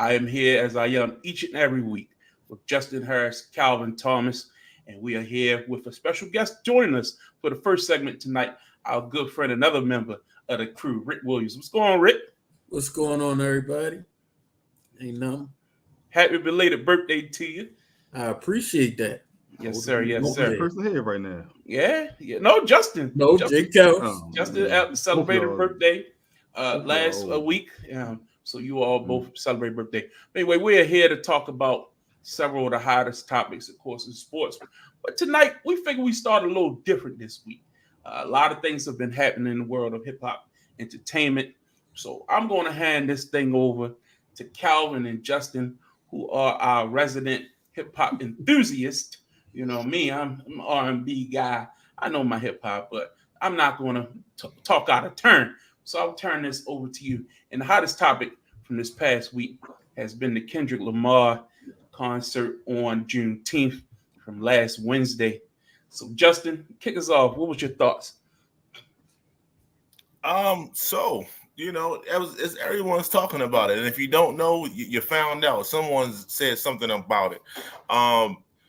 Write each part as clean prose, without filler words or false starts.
I am here as I am each and every week with Justin Harris, Calvin Thomas, and we are here with a special guest joining us for the first segment tonight, our good friend, another member of the crew, Rick Williams. What's going on, Rick? What's going on, everybody? Ain't nothing. Happy belated birthday to you. I appreciate that. Yes, sir. Yes, Who's sir. the person here right now? Yeah. No, Justin. No, Justin, Jake Kells. Justin celebrated birthday last old. week. So you all both celebrate birthday. Anyway, we're here to talk about several of the hottest topics, of course, in sports. But tonight, we figure we start a little different this week. A lot of things have been happening in the world of hip hop entertainment. So I'm going to hand this thing over to Calvin and Justin, who are our resident hip hop enthusiasts. You know me, I'm an R&B guy. I know my hip hop, but I'm not going to talk out of turn. So I'll turn this over to you. And the hottest topic from this past week has been the Kendrick Lamar concert on Juneteenth from last Wednesday. So Justin, kick us off. What was your thoughts? So as everyone's talking about it, and if you don't know, you found out. Someone said something about it.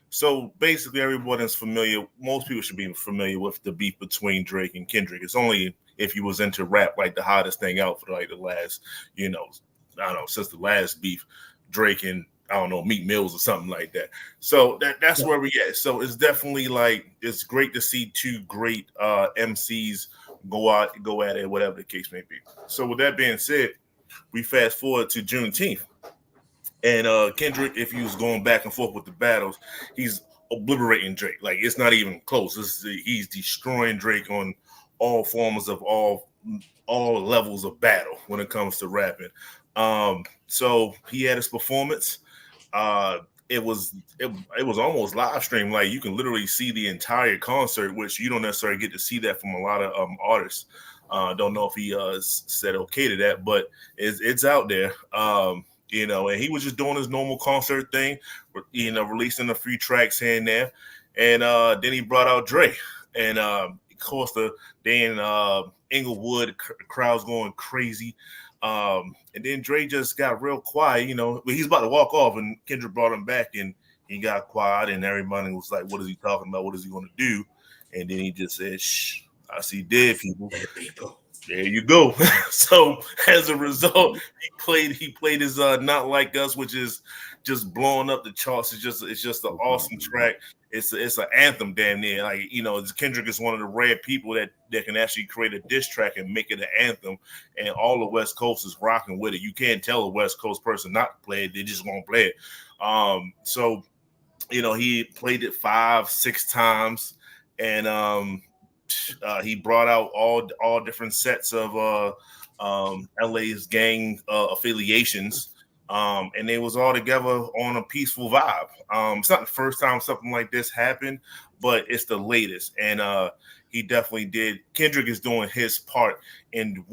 So basically, everyone is familiar. Most people should be familiar with the beef between Drake and Kendrick. It's only if you was into rap, like the hottest thing out for like the last, I don't know, since the last beef, Drake and Meek Mills or something like that. So that's where we at. So it's definitely like it's great to see two great MCs go at it, whatever the case may be. So with that being said, we fast forward to Juneteenth. And Kendrick, if he was going back and forth with the battles, he's obliterating Drake. Like, it's not even close. He's destroying Drake on all forms of all levels of battle when it comes to rapping. So he had his performance. It was almost live stream. Like, you can literally see the entire concert, which you don't necessarily get to see that from a lot of artists. Don't know if he said okay to that, but it's out there. And he was just doing his normal concert thing, releasing a few tracks here and there. And then he brought out Dre. And of course, the day in Inglewood, crowd's going crazy. And then Dre just got real quiet, but he's about to walk off, and Kendrick brought him back, and he got quiet, and everybody was like, what is he talking about? What is he going to do? And then he just said, shh, I see dead people. There you go. So as a result, he played his Not Like Us, which is just blowing up the charts. It's just an awesome track. It's an anthem, damn near. Like, Kendrick is one of the rare people that can actually create a diss track and make it an anthem, and all the West Coast is rocking with it. You can't tell a West Coast person not to play it; they just won't play it. So he played it 5-6 times, and he brought out all different sets of LA's gang affiliations. And they was all together on a peaceful vibe. It's not the first time something like this happened, but it's the latest. And he definitely did. Kendrick is doing his part in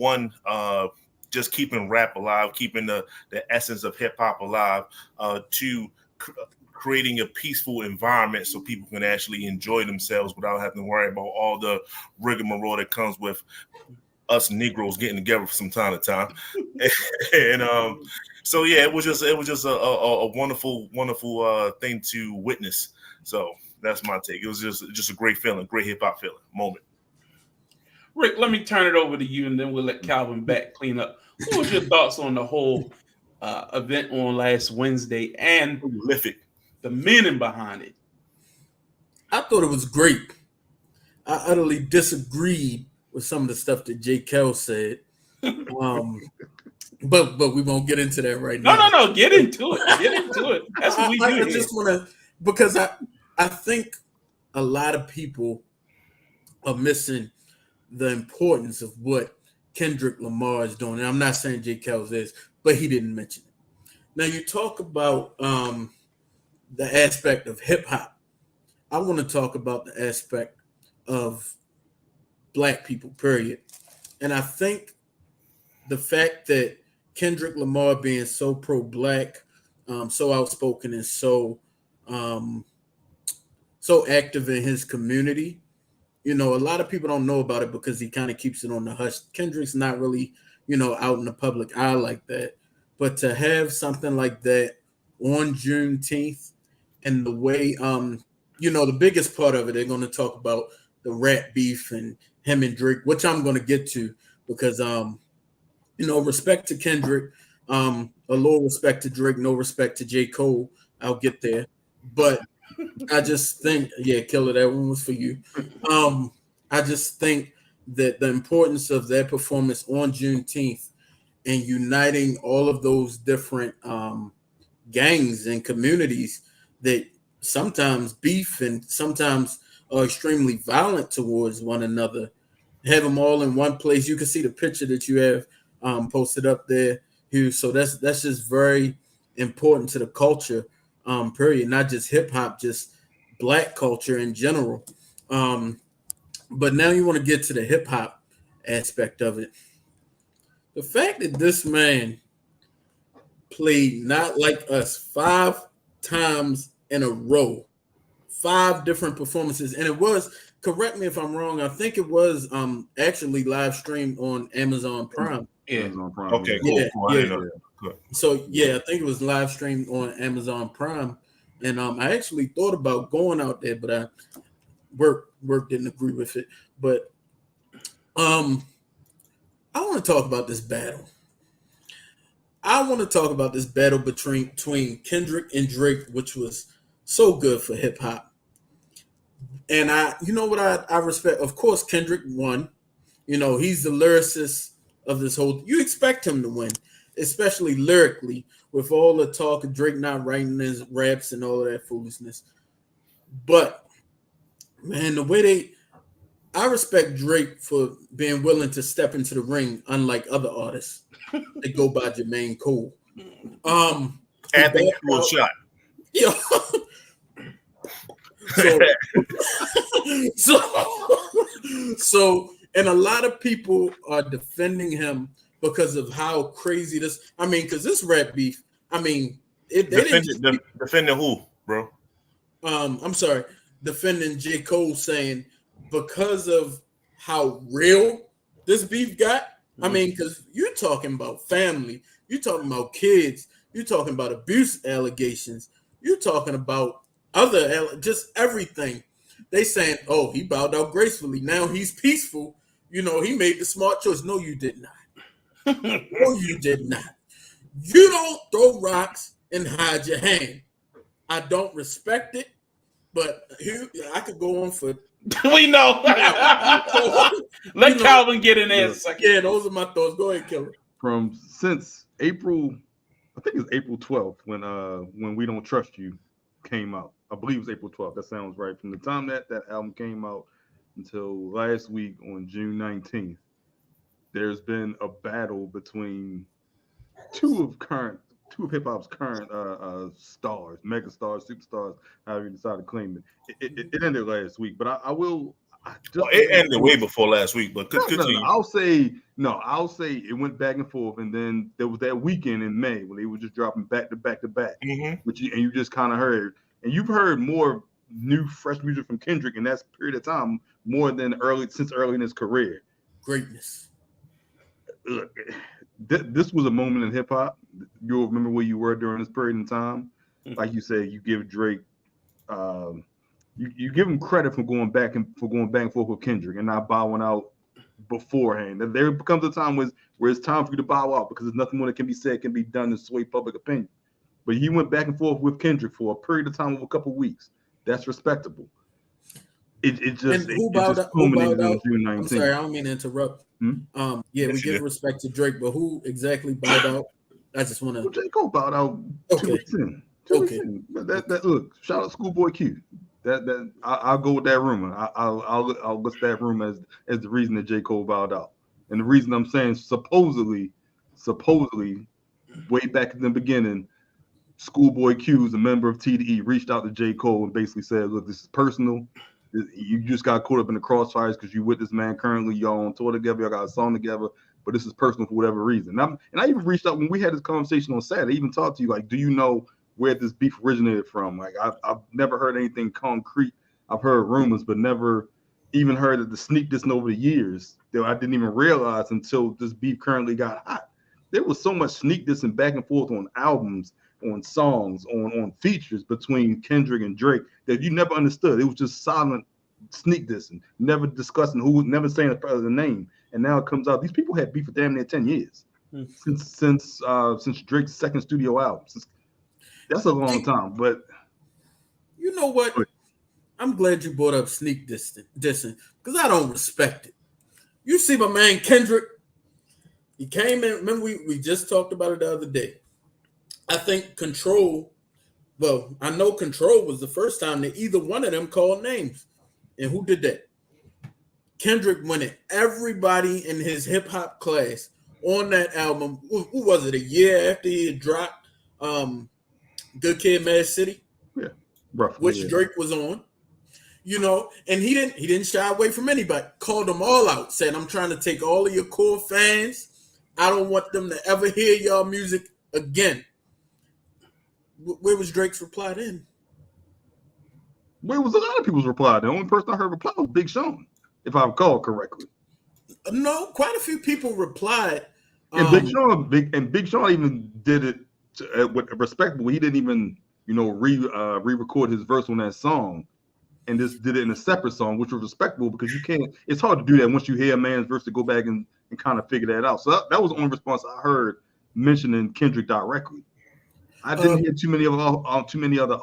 just keeping rap alive, keeping the essence of hip hop alive, to creating a peaceful environment so people can actually enjoy themselves without having to worry about all the rigmarole that comes with us Negroes getting together from time to time. And so yeah, it was just a wonderful thing to witness. So that's my take. It was just a great feeling, great hip hop feeling moment. Rick, let me turn it over to you, and then we'll let Calvin back clean up. What was your thoughts on the whole event on last Wednesday and the meaning behind it? I thought it was great. I utterly disagreed with some of the stuff that Jay Kell said. But we won't get into that right now. No. Get into it. That's what we do. I just want to, because I think a lot of people are missing the importance of what Kendrick Lamar is doing. And I'm not saying Jay Kells is, but he didn't mention it. Now, you talk about the aspect of hip hop. I want to talk about the aspect of Black people, period. And I think the fact that Kendrick Lamar being so pro-Black, so outspoken, and so active in his community, a lot of people don't know about it because he kind of keeps it on the hush. Kendrick's not really, out in the public eye like that. but to have something like that on Juneteenth and the way, the biggest part of it, they're going to talk about the rap beef and him and Drake, which I'm going to get to because, respect to Kendrick, a little respect to Drake, no respect to J. Cole. I'll get there. But I just think, Killer, that one was for you. I just think that the importance of that performance on Juneteenth and uniting all of those different gangs and communities that sometimes beef and sometimes are extremely violent towards one another, have them all in one place. You can see the picture that you have posted up there, Hugh. So that's just very important to the culture, period. Not just hip hop, just Black culture in general. But now you want to get to the hip hop aspect of it. The fact that this man played Not Like Us 5 times in a row, 5 different performances, and it was, correct me if I'm wrong, I think it was actually live streamed on Amazon Prime. Yeah. Amazon Prime. Okay, cool. So I think it was live streamed on Amazon Prime, and I actually thought about going out there, but work didn't agree with it. But I want to talk about this battle. I want to talk about this battle between Kendrick and Drake, which was so good for hip hop. And I respect. Of course, Kendrick won. He's the lyricist of this whole. You expect him to win, especially lyrically, with all the talk of Drake not writing his raps and all of that foolishness. But man, the way I respect Drake for being willing to step into the ring, unlike other artists that go by Jermaine Cole. Anthony Cole shot. Yeah. So, and a lot of people are defending him because of how crazy this. I mean, because this rap beef. I mean, defending who, bro? I'm sorry, defending J. Cole, saying because of how real this beef got. I mean, because you're talking about family, you're talking about kids, you're talking about abuse allegations, you're talking about just everything. They saying, oh, he bowed out gracefully. Now he's peaceful. He made the smart choice. No, you did not. No, you did not. You don't throw rocks and hide your hand. I don't respect it, but I could go on for. We know. Let Calvin get in there a second. Yeah, those are my thoughts. Go ahead, Killer. Since April, I think it was April 12th when We Don't Trust You came out. I believe it was April 12th. That sounds right. From the time that album came out until last week on June 19th, there's been a battle between two of hip hop's current stars, mega stars, superstars, however you decide to claim it. It ended last week, but it ended way before last week. But continue. I'll say it went back and forth, and then there was that weekend in May when they were just dropping back to back to back, and you just kind of heard, and you've heard more new, fresh music from Kendrick in that period of time more than since early in his career. Greatness. Look, this was a moment in hip hop. You'll remember where you were during this period in time. Like you said, you give Drake, you give him credit for going back and forth with Kendrick and not bowing out beforehand. There becomes a time where it's time for you to bow out because there's nothing more that can be said, can be done to sway public opinion. But he went back and forth with Kendrick for a period of time of a couple of weeks. That's respectable. It just culminated on June 19th. I'm sorry, I don't mean to interrupt. We give respect to Drake, but who exactly bowed out? I just want to. Well, J. Cole bowed out 2 weeks in. That look. Shout out Schoolboy Q. I'll go with that rumor. I'll list that rumor as the reason that J. Cole bowed out, and the reason I'm saying supposedly, way back in the beginning, Schoolboy Q, a member of TDE, reached out to J. Cole and basically said, "Look, this is personal. You just got caught up in the crossfires because you with this man currently. Y'all on tour together. Y'all got a song together, but this is personal for whatever reason." And I even reached out when we had this conversation on Saturday. I even talked to you like, "Do you know where this beef originated from?" Like, I've never heard anything concrete. I've heard rumors, but never even heard of the sneak dissing over the years that I didn't even realize until this beef currently got hot. there was so much sneak this and back and forth on albums, on songs, on features between Kendrick and Drake that you never understood. It was just silent sneak dissing, never discussing who, never saying the name. And now it comes out. These people had beef for damn near 10 years since Drake's second studio album. That's a long time. But you know what? I'm glad you brought up sneak dissing because I don't respect it. You see my man Kendrick, he came in. Remember, we just talked about it the other day. I think Control, well, I know Control was the first time that either one of them called names. And who did that? Kendrick went at everybody in his hip hop class on that album. Who was it? A year after he had dropped Good Kid, Mad City, roughly, which Drake was on. You know, and he didn't shy away from anybody. Called them all out. Said, "I'm trying to take all of your core fans. I don't want them to ever hear y'all music again." Where was Drake's reply then? Where was a lot of people's reply? The only person I heard reply was Big Sean, if I recall correctly. No, quite a few people replied. And Big Sean even did it with respectable. He didn't even, re-record his verse on that song, and just did it in a separate song, which was respectable because you can't. It's hard to do that once you hear a man's verse to go back and kind of figure that out. So that was the only response I heard mentioning Kendrick directly. I didn't hear too many other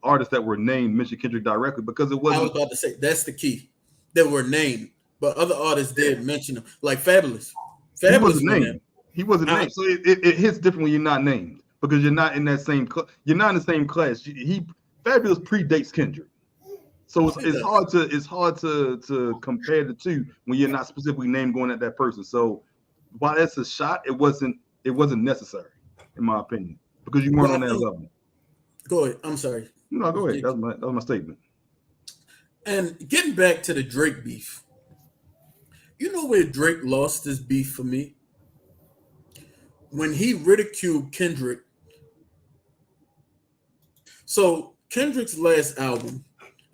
artists that were named mention Kendrick directly because it wasn't. I was about to say that's the key. They were named, but other artists did mention them, like Fabulous. He wasn't named. He wasn't named, so it hits different when you're not named because you're not in that same. You're not in the same class. Fabulous predates Kendrick, so it's hard to compare the two when you're not specifically named going at that person. So while that's a shot, it wasn't necessary in my opinion. Because you weren't on that level. Go ahead. I'm sorry. No, go ahead. That was my statement. And getting back to the Drake beef, you know where Drake lost his beef for me? When he ridiculed Kendrick. So Kendrick's last album,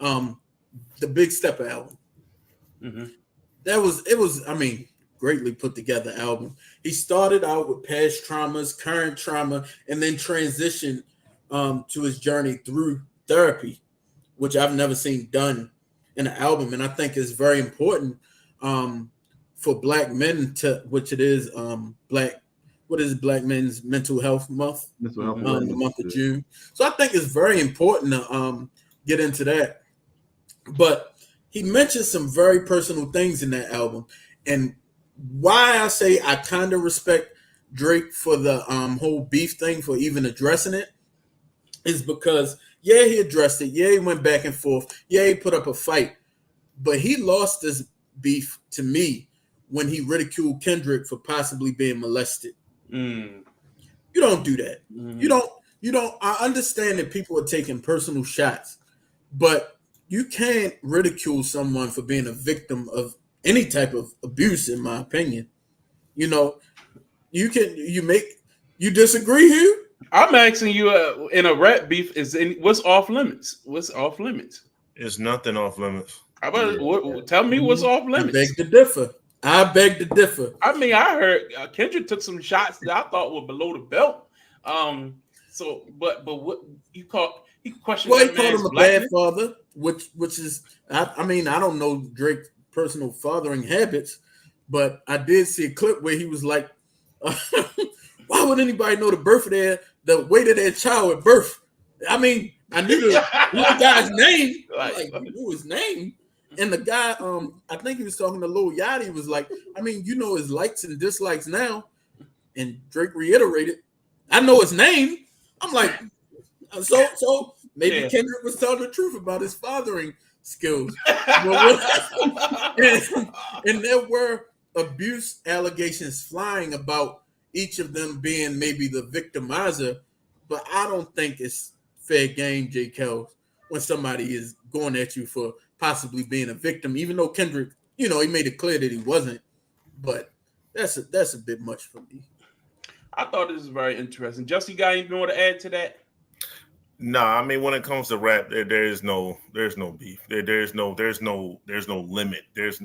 the Big Stepper album, it was, greatly put together album. He started out with past traumas, current trauma, and then transitioned to his journey through therapy, which I've never seen done in an album. And I think is very important for Black men which it is Black Men's Mental Health Month, the month of June. So I think it's very important to get into that. But he mentioned some very personal things in that album. And why I say I kind of respect Drake for the whole beef thing, for even addressing it, is because he addressed it. He went back and forth. He put up a fight, but he lost this beef to me when he ridiculed Kendrick for possibly being molested. You don't do that. You don't. I understand that people are taking personal shots, but you can't ridicule someone for being a victim of any type of abuse, in my opinion. You disagree here? I'm asking you in a rap beef, what's off limits? What's off limits? It's nothing off limits. How about tell me what's off limits? I beg to differ. I heard Kendrick took some shots that I thought were below the belt. But what you call he questioned? Well, he called him a bad father, which is I don't know Drake's personal fathering habits, but I did see a clip where he was like, why would anybody know the weight of their child at birth? I knew the guy's name. I knew his name. And the guy, I think he was talking to Lil Yachty, was like, his likes and dislikes now. And Drake reiterated, I know his name. I'm like, so maybe Kendrick was telling the truth about his fathering skills. And there were abuse allegations flying about each of them being maybe the victimizer, but I don't think it's fair game, J. Kells, when somebody is going at you for possibly being a victim, even though Kendrick, he made it clear that he wasn't. But that's a bit much for me. I thought this was very interesting. Justin, you got anything more to add to that? Nah, I mean when it comes to rap, there's no beef. There's no limit.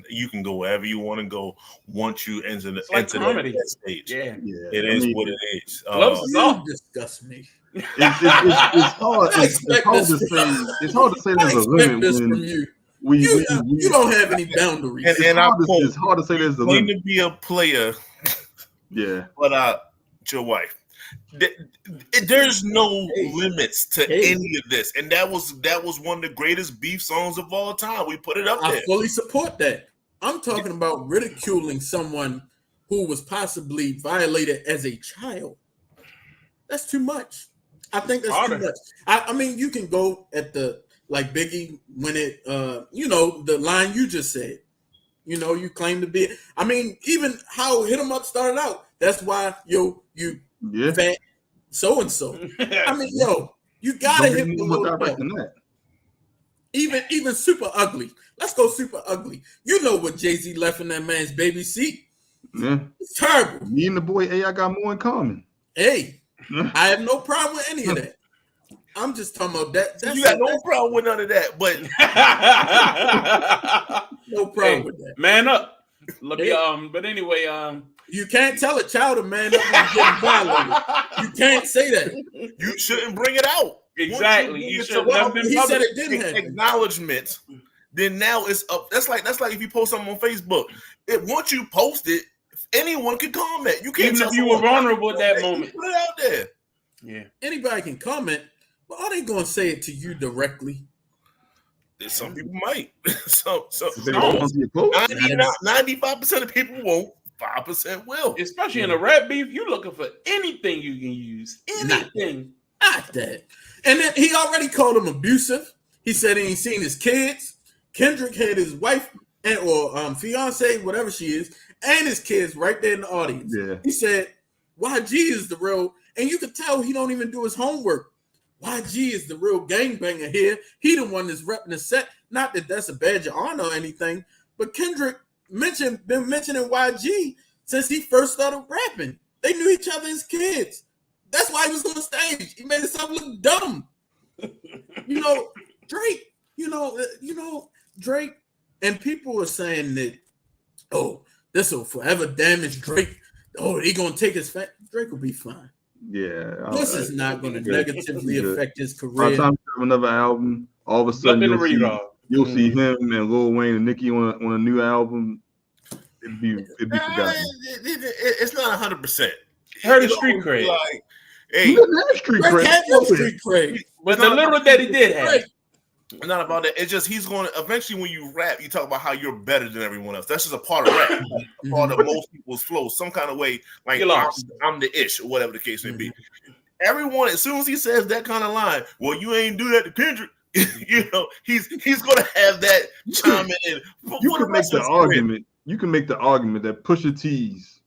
You can go wherever you want to go once you enter like comedy. that stage. Yeah, it is what it is. Gloves is off. Disgust me. It's hard. It's hard to say there's a limit this when from you. we You don't have any boundaries. It's hard to say there's a claim limit. to be a player. Yeah, but your wife. There's no limits to any of this, and that was one of the greatest beef songs of all time. We put it up there. I fully support that. I'm talking about ridiculing someone who was possibly violated as a child. That's too much. I think that's too much. I mean, you can go at the like Biggie when it the line you just said. You claim to be. I mean, even how Hit 'Em Up started out. That's why you fat so and so. I mean, you gotta hit below the belt. Even Super Ugly. Let's go Super Ugly. You know what Jay-Z left in that man's baby seat. Yeah, it's terrible. Me and the boy I got more in common. Hey, I have no problem with any of that. I'm just talking about that. You got no problem with none of that, but no problem with that. Man up. Look, but anyway, you can't tell a child to man up when getting violated. You can't say that. You shouldn't bring it out. Exactly. You should have been. He said it didn't happen. Acknowledgement. Then now it's up. That's like if you post something on Facebook. Once you post it, anyone can comment. You can't. Even if you were vulnerable at that moment. Put it out there. Yeah. Anybody can comment, but are they going to say it to you directly? Some people might. So 95% of people won't. 5% will. Especially in a rap beef, you looking for anything you can use. Anything. Not that. And then he already called him abusive. He said he ain't seen his kids. Kendrick had his wife or fiance, whatever she is, and his kids right there in the audience. Yeah. He said, YG is the real, and you can tell he don't even do his homework. YG is the real gangbanger here. He the one that's repping the set. Not that that's a badge of honor or anything, but Kendrick been mentioning YG since he first started rapping. They knew each other as kids. That's why he was on the stage. He made himself look dumb. Drake. Drake. And people are saying that, this will forever damage Drake. He gonna take his fat. Drake will be fine. Yeah, this is not going to negatively affect his career. By the time you have another album, all of a sudden you'll see him and Lil Wayne and Nicki on a new album. It'd be forgotten. It's not 100%. Heard of street cred. Like, hey, street cred. But the little that he did have. Not about that. It's just he's going to eventually when you rap, you talk about how you're better than everyone else. That's just a part of rap, part of most people's flow, some kind of way. Like I'm the ish or whatever the case may be. Everyone, as soon as he says that kind of line, well, you ain't do that to Kendrick. He's going to have that chime in. You can make the argument. You can make the argument that Pusha T's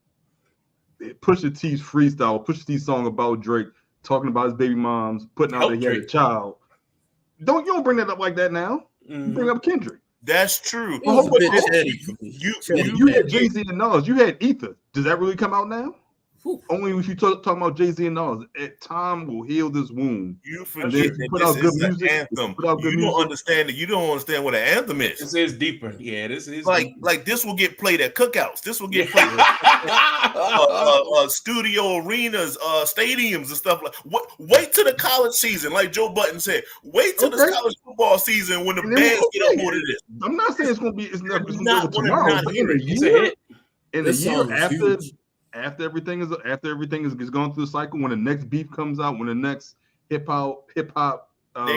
freestyle, Pusha T's song about Drake, talking about his baby moms, putting out that he had a child. You don't bring that up like that now. You bring up Kendrick. That's true. You had Jay-Z and Nas. You had Ether. Does that really come out now? Only if you talking about Jay-Z and Nas. Time will heal this wound. You forget that this is an anthem. You don't understand that. You don't understand what an anthem is. This is deeper. Yeah, this is like this will get played at cookouts. This will get played at studio arenas, stadiums and stuff like. Wait till the college season, like Joe Budden said. Wait till the college football season when the bands get up on this. I'm not saying it's going to be. It's not going to be tomorrow. In a year after everything is going through the cycle, when the next beef comes out, when the next hip hop, they're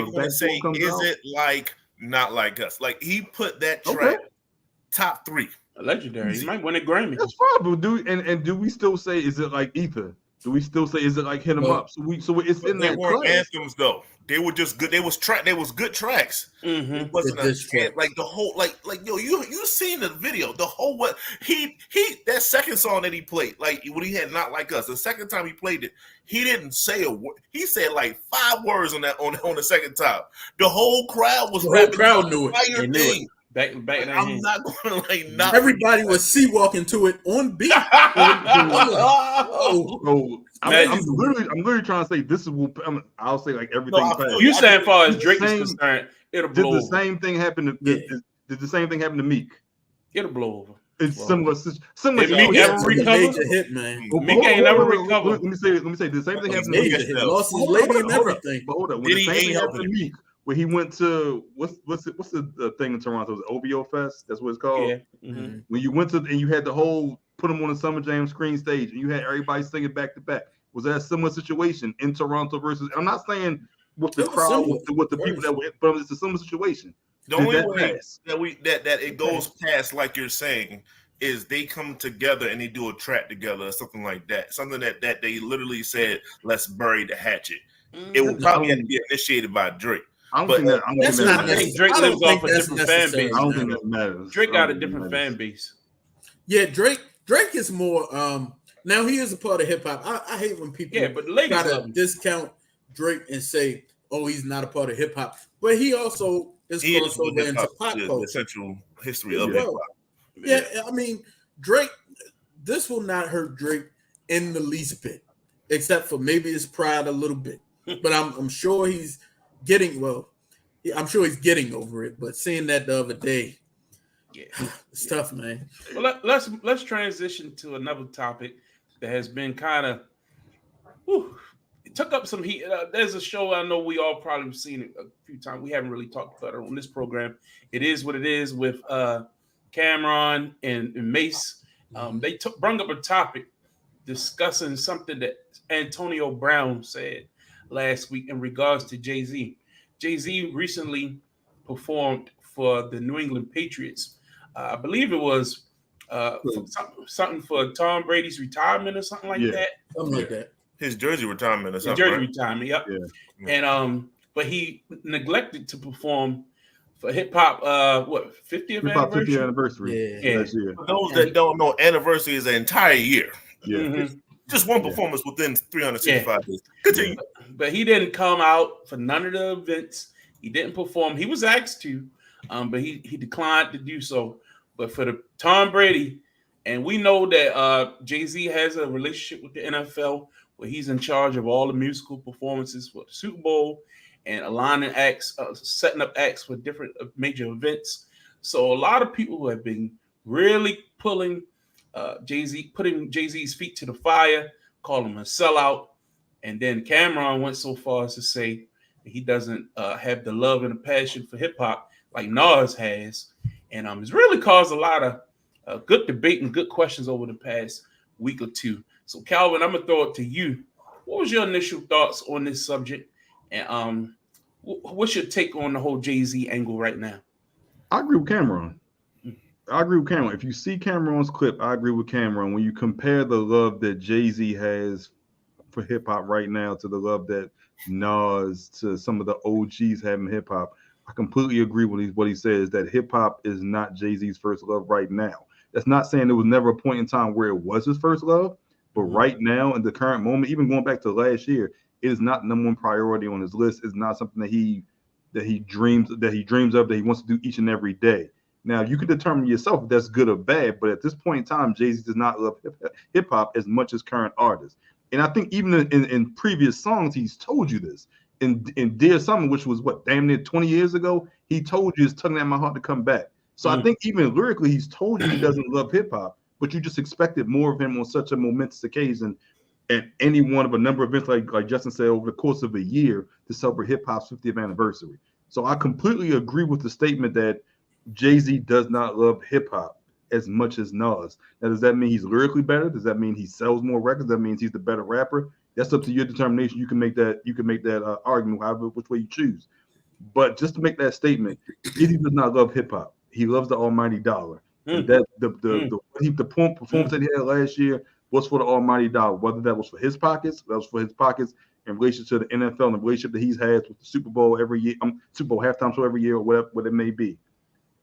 gonna say, is it like Not Like Us? Like he put that track top 3, legendary. He might win a Grammy. That's probably do we still say is it like Ether? Do we still say is it like Hit 'Em Up? So it's in that weren't anthems though. They were just good. They was good tracks. It wasn't like the whole like you seen the video. The whole what he that second song that he played, like when he had Not Like Us, the second time he played it, he didn't say a word. He said like 5 words on the second time. The whole crowd was rapping. Crowd knew it. They knew it. back in that I'm hand. not going to like not. Everybody was sea walking to it on beat. So I'm Imagine- literally trying to say this is what I'll say like everything. I feel fast. You I saying do- far as did the Drake is same- concerned, it'll Did blow the over. same thing happen to Yeah. did the same thing happen to Meek? It'll blow over. It's Well, similar. Did Yo, Meek Yeah, ever it's a recover? major hit, man. But Meek ain't never recovered. Let me say the same thing He's happened to Major Meek. hit. Hold Lost his Hold lady on, and hold on. everything. But hold on. When Did the he same ain't thing happened to helping Meek, where he went to what's the thing in Toronto? The OVO Fest. That's what it's called. Yeah. Mm-hmm. When you went to and you had the whole put him on the Summer Jam screen stage and you had everybody singing back to back. Was that a similar situation in Toronto versus? I'm not saying with the It was crowd, similar. with the people that were, but it's a similar situation. The Did only that way pass? that it goes past, like you're saying, is they come together and they do a track together or something like that. Something that they literally said, "Let's bury the hatchet." It will probably have to be initiated by Drake. I don't But think that. I don't That's think not that I matters. think Drake I don't lives think off a that's different fan necessary. base. I don't think that matters. Drake I got a don't think different that matters. fan base. Yeah, Drake is more now he is a part of hip hop. I hate when people Yeah, but the ladies try love to him. discount Drake and say, oh, he's not a part of hip hop. But he also is He is crossed what over hip into hop, pop the culture. central history as of hip well. hop. Yeah, I mean, Drake, this will not hurt Drake in the least bit, except for maybe his pride a little bit. But I'm sure he's getting I'm sure he's getting over it. But seeing that the other day, Yeah. it's tough, man. Well, let's transition to another topic that has been kind of it took up some heat. There's a show I know we all probably have seen it a few times. We haven't really talked about it on this program. It is what it is with Cameron and Mace. They brought up a topic discussing something that Antonio Brown said last week in regards to Jay-Z. Jay-Z recently performed for the New England Patriots. I believe it was something for Tom Brady's retirement or something like that. Something like that. His jersey retirement or His something. jersey Right? retirement, yep. Yeah. And but he neglected to perform for hip hop 50th Hip hop 50th anniversary? anniversary. Yeah. Last year. For those that don't know, anniversary is an entire year. Yeah. Mhm. Just one performance within 365 days. Continue. But he didn't come out for none of the events. He didn't perform. He was asked to, but he declined to do so. But for the Tom Brady, and we know that Jay-Z has a relationship with the NFL where he's in charge of all the musical performances for the Super Bowl and aligning acts, setting up acts for different major events. So a lot of people have been really putting Jay-Z's feet to the fire, calling him a sellout. And then Cameron went so far as to say that he doesn't have the love and the passion for hip hop like Nas has. And it's really caused a lot of good debate and good questions over the past week or two. So Calvin, I'm gonna throw it to you. What was your initial thoughts on this subject? And what's your take on the whole Jay-Z angle right now? I agree with Cameron. If you see Cameron's clip, I agree with Cameron. When you compare the love that Jay-Z has for hip hop right now to the love that Nas to some of the OGs have in hip hop, I completely agree with what he says that hip hop is not Jay-Z's first love right now. That's not saying there was never a point in time where it was his first love, but right now in the current moment, even going back to last year, it is not number one priority on his list. It's not something that he dreams of, that he wants to do each and every day. Now you can determine yourself if that's good or bad, but at this point in time, Jay-Z does not love hip hop as much as current artists. And I think even in previous songs, he's told you this. In Dear Summer, which was damn near 20 years ago, he told you it's tugging at my heart to come back. So I think even lyrically, he's told you he doesn't love hip hop, but you just expected more of him on such a momentous occasion at any one of a number of events, like Justin said, over the course of a year to celebrate hip hop's 50th anniversary. So I completely agree with the statement that Jay-Z does not love hip hop as much as Nas. Now, does that mean he's lyrically better? Does that mean he sells more records? That means he's the better rapper? That's up to your determination. You can make that argument which way you choose. But just to make that statement, Jay-Z does not love hip hop. He loves the almighty dollar. And that the performance that he had last year was for the almighty dollar. Whether that was for his pockets, that was for his pockets in relation to the NFL and the relationship that he's had with the Super Bowl every year, Super Bowl halftime show every year, or whatever it may be.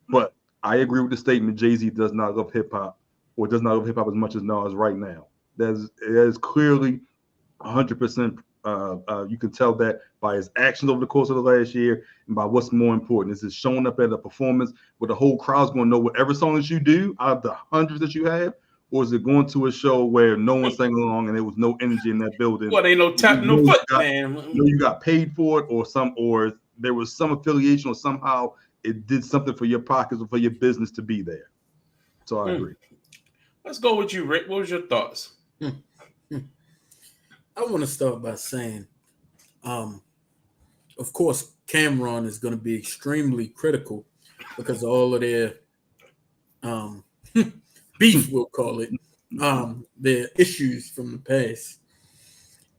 But I agree with the statement Jay-Z does not love hip hop, or does not love hip hop as much as Nas right now. That is clearly 100% You can tell that by his actions over the course of the last year, and by what's more important. Is it showing up at a performance where the whole crowd's going to know whatever songs you do out of the hundreds that you have, or is it going to a show where no one's singing along and there was no energy in that building? Well, ain't no tap, no foot, man. You got paid for it, or there was some affiliation, or somehow it did something for your pockets or for your business to be there. So I agree. Let's go with you, Rick. What was your thoughts? I want to start by saying, of course, Cameron is going to be extremely critical because of all of their beef, we'll call it, their issues from the past.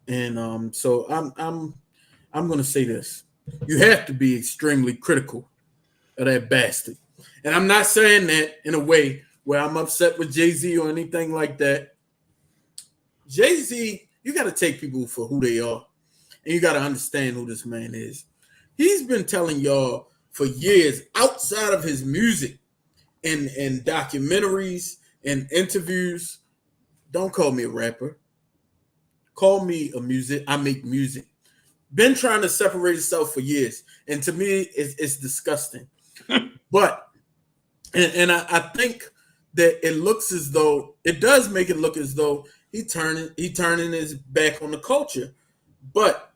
And so I'm going to say this: you have to be extremely critical of that bastard. And I'm not saying that in a way where I'm upset with Jay-Z or anything like that. Jay-Z, you got to take people for who they are, and you got to understand who this man is. He's been telling y'all for years, outside of his music and documentaries and interviews, don't call me a rapper. Call me I make music. Been trying to separate himself for years, and to me, it's disgusting. But and I think that it looks as though it does make it look as though he turning his back on the culture. But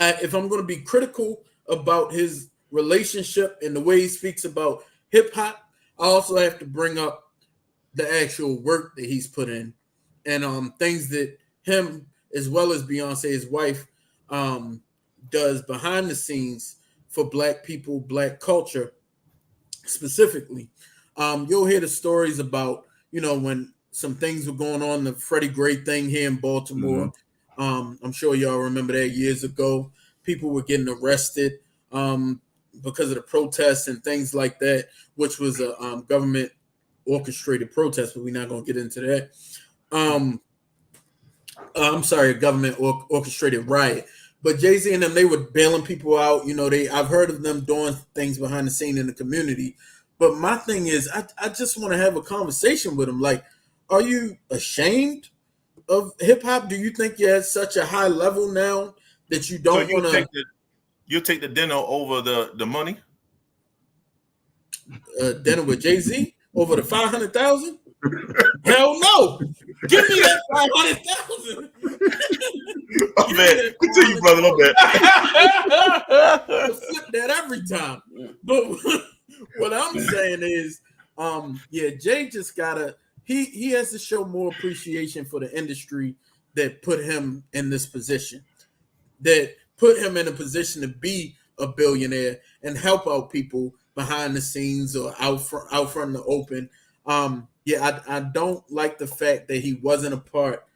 if I'm going to be critical about his relationship and the way he speaks about hip hop, I also have to bring up the actual work that he's put in and things that him as well as Beyonce, his wife, does behind the scenes for Black people, Black culture specifically. You'll hear the stories about, when some things were going on, the Freddie Gray thing here in Baltimore. I'm sure y'all remember that years ago. People were getting arrested because of the protests and things like that, which was a government orchestrated protest, but we're not going to get into that. I'm sorry, a government orchestrated riot. But Jay-Z and them, they were bailing people out. I've heard of them doing things behind the scene in the community. But my thing is, I just want to have a conversation with them. Like, are you ashamed of hip hop? Do you think you're at such a high level now that you don't want to? You take the dinner over the money? Dinner with Jay-Z over the 500,000? Hell no! Give me that 500,000. Oh man, continue, brother. My bad. Flip that every time. But what I'm saying is, Jay just gotta. He has to show more appreciation for the industry that put him in this position, that put him in a position to be a billionaire and help out people behind the scenes or out front in the open. I don't like the fact that he wasn't a part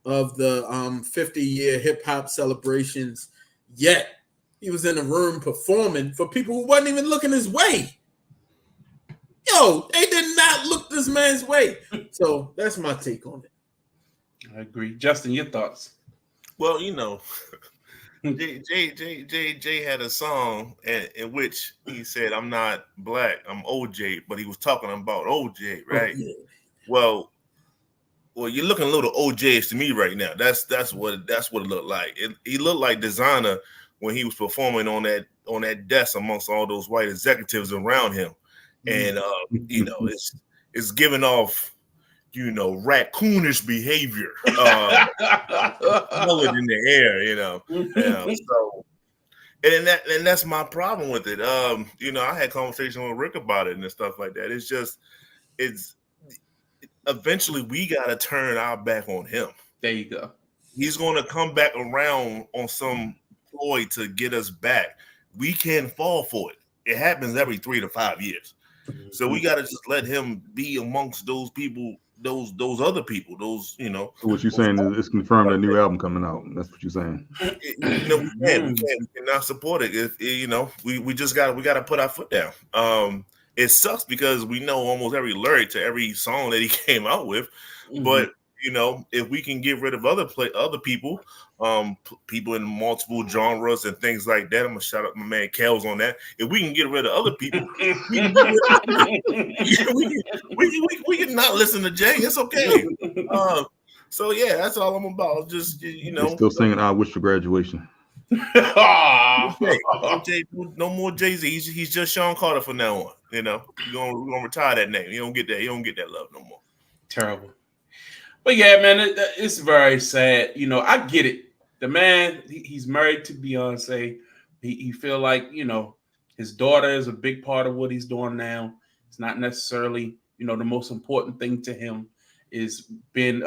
of the 50-year hip hop celebrations yet. He was in the room performing for people who wasn't even looking his way. Yo, they did not look this man's way. So that's my take on it. I agree. Justin, your thoughts? Well, Jay had a song in which he said, "I'm not black, I'm OJ," but he was talking about OJ, right? Oh, yeah. Well, you're looking a little OJ-ish to me right now. That's what it looked like. He looked like Designer when he was performing on that desk amongst all those white executives around him, and it's giving off raccoonish behavior, smell it in the air, So, and that's my problem with it. I had conversation with Rick about it and stuff like that. It's eventually we got to turn our back on him. There you go. He's going to come back around on some ploy to get us back. We can't fall for it. It happens every 3 to 5 years. So we got to just let him be amongst those people, those other people, those. So what you're saying is it's confirmed a new album coming out. That's what you're saying. We cannot support it. We just got to put our foot down. It sucks because we know almost every lyric to every song that he came out with, but if we can get rid of other people, people in multiple genres and things like that, I'm gonna shout out my man Kels on that. If we can get rid of other people, we can not listen to Jay. It's okay. So yeah, that's all I'm about. Just They're still singing "I Wish for Graduation." OJ, no more Jay-Z. He's just Sean Carter from now on. We're gonna retire that name. You don't get that. You don't get that love no more. Terrible. But yeah, man, it's very sad. I get it. The man, he's married to Beyonce. He feel like his daughter is a big part of what he's doing now. It's not necessarily the most important thing to him is being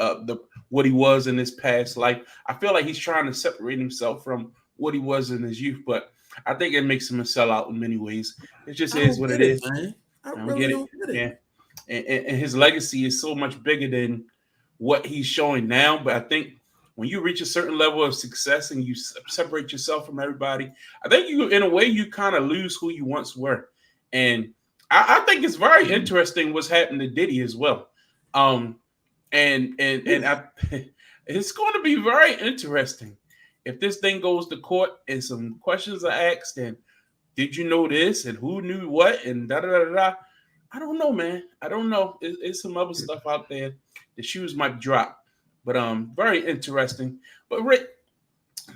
what he was in his past life. I feel like he's trying to separate himself from what he was in his youth, but I think it makes him a sellout in many ways. It just is what it is. Man. I don't really get don't get it. Yeah, and his legacy is so much bigger than what he's showing now. But I think when you reach a certain level of success and you separate yourself from everybody, I think in a way, you kind of lose who you once were. And I think it's very interesting what's happened to Diddy as well. And it's going to be very interesting if this thing goes to court and some questions are asked and did you know this and who knew what and da da da da. I don't know, man. I don't know. It's some other stuff out there. The shoes might drop, but very interesting. But Rick,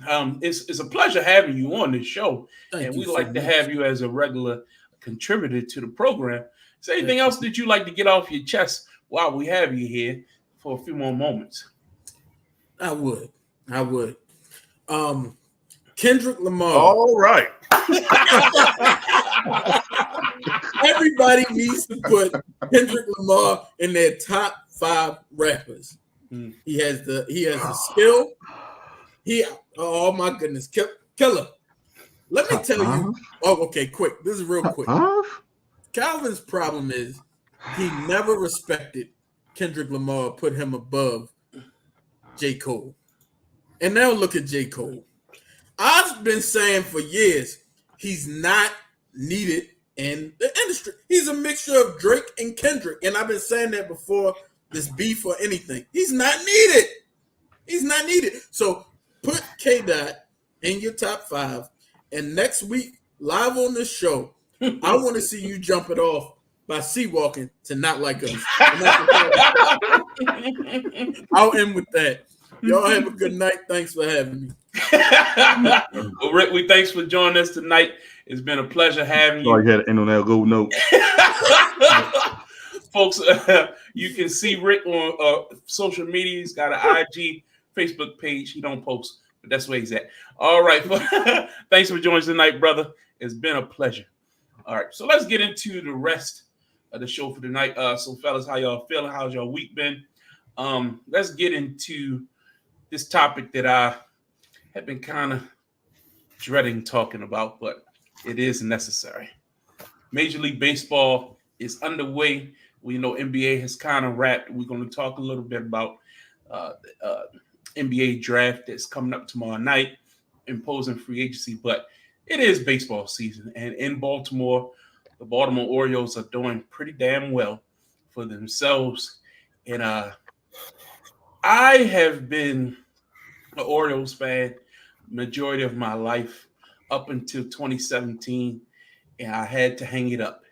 it's a pleasure having you on this show, and we like to have you as a regular contributor to the program. Is there anything else that you like to get off your chest while we have you here for a few more moments? I would. Kendrick Lamar. All right. Everybody needs to put Kendrick Lamar in their top 5 rappers. He has the skill. Oh my goodness, killer. Let me tell you. Oh, okay, quick. This is real quick. Calvin's problem is he never respected Kendrick Lamar, put him above J. Cole. And now look at J. Cole. I've been saying for years he's not needed in the industry. He's a mixture of Drake and Kendrick. And I've been saying that before this beef or anything. He's not needed. So put K-Dot in your top 5. And next week, live on this show, I want to see you jump it off by sea-walking to Not Like Us. I'll end with that. Y'all have a good night. Thanks for having me. Well, Rick, thanks for joining us tonight. It's been a pleasure having you. Sorry, you had to end on that gold note. Folks, you can see Rick on social media. He's got an IG, Facebook page. He don't post, but that's where he's at. All right. Thanks for joining us tonight, brother. It's been a pleasure. All right. So let's get into the rest of the show for tonight. So, fellas, how y'all feeling? How's your week been? Let's get into this topic that I have been kind of dreading talking about, but it is necessary. Major League Baseball is underway. We know NBA has kind of wrapped. We're going to talk a little bit about the NBA draft that's coming up tomorrow night, imposing free agency, but it is baseball season. And in Baltimore, the Baltimore Orioles are doing pretty damn well for themselves. And I have been an Orioles fan majority of my life up until 2017, and I had to hang it up.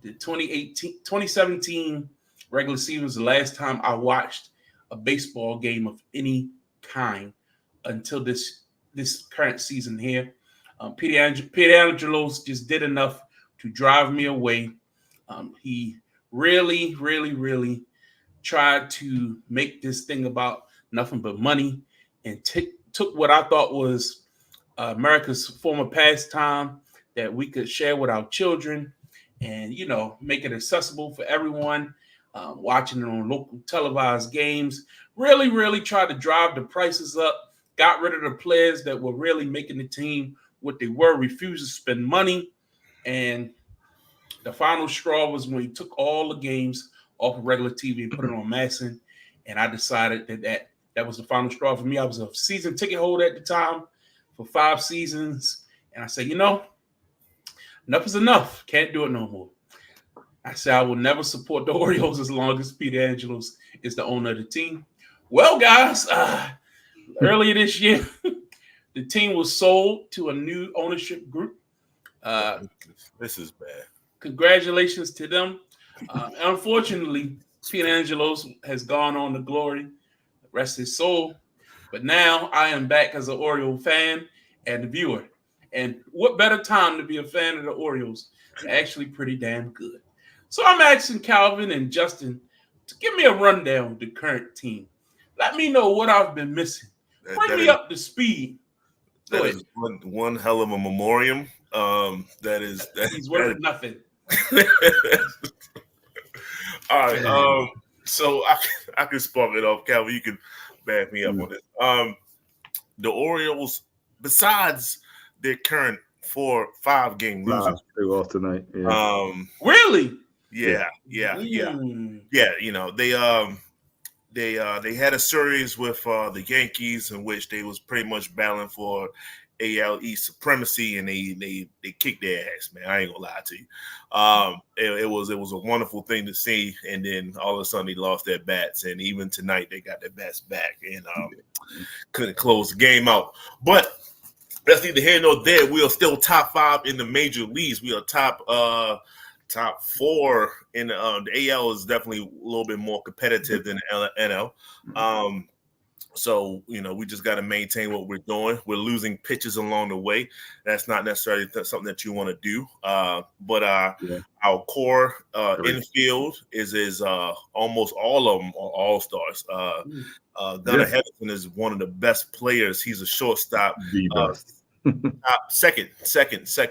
The 2017 regular season was the last time I watched a baseball game of any kind until this current season here. Pete Angelos just did enough to drive me away. He really, really, really tried to make this thing about nothing but money and took what I thought was America's form of pastime that we could share with our children and, make it accessible for everyone, watching it on local televised games, really, really tried to drive the prices up, got rid of the players that were really making the team what they were, refused to spend money. And the final straw was when he took all the games off of regular TV and put it on Masson. And I decided that was the final straw for me. I was a season ticket holder at the time for 5 seasons. And I said, enough is enough. Can't do it no more. I said, I will never support the Orioles as long as Pete Angelos is the owner of the team. Well, guys, earlier this year, the team was sold to a new ownership group. This is bad. Congratulations to them. Unfortunately, Pete Angelos has gone on to glory. rest his soul. But now I am back as an Oriole fan and viewer. And what better time to be a fan of the Orioles? They're actually pretty damn good. So I'm asking Calvin and Justin to give me a rundown of the current team. Let me know what I've been missing. Bring me up to speed. That is one hell of a memoriam. He's worth nothing. All right. So I can spark it off, Calvin. You can back me up on this. The Orioles, besides their current 4-5 game losers, they lost tonight. Yeah. Really? Yeah. You know, they had a series with the Yankees in which they was pretty much battling for AL East supremacy, and they kicked their ass, man. I ain't gonna lie to you. It was a wonderful thing to see, and then all of a sudden they lost their bats, and even tonight they got their bats back and couldn't close the game out. But that's neither here nor there. We are still top 5 in the major leagues. We are top 4 in the AL is definitely a little bit more competitive than the NL. So, you know, we just got to maintain what we're doing. We're losing pitches along the way. That's not necessarily something that you want to do. But our core infield is almost all of them are all-stars. Gunnar Henderson is one of the best players. He's a shortstop. Second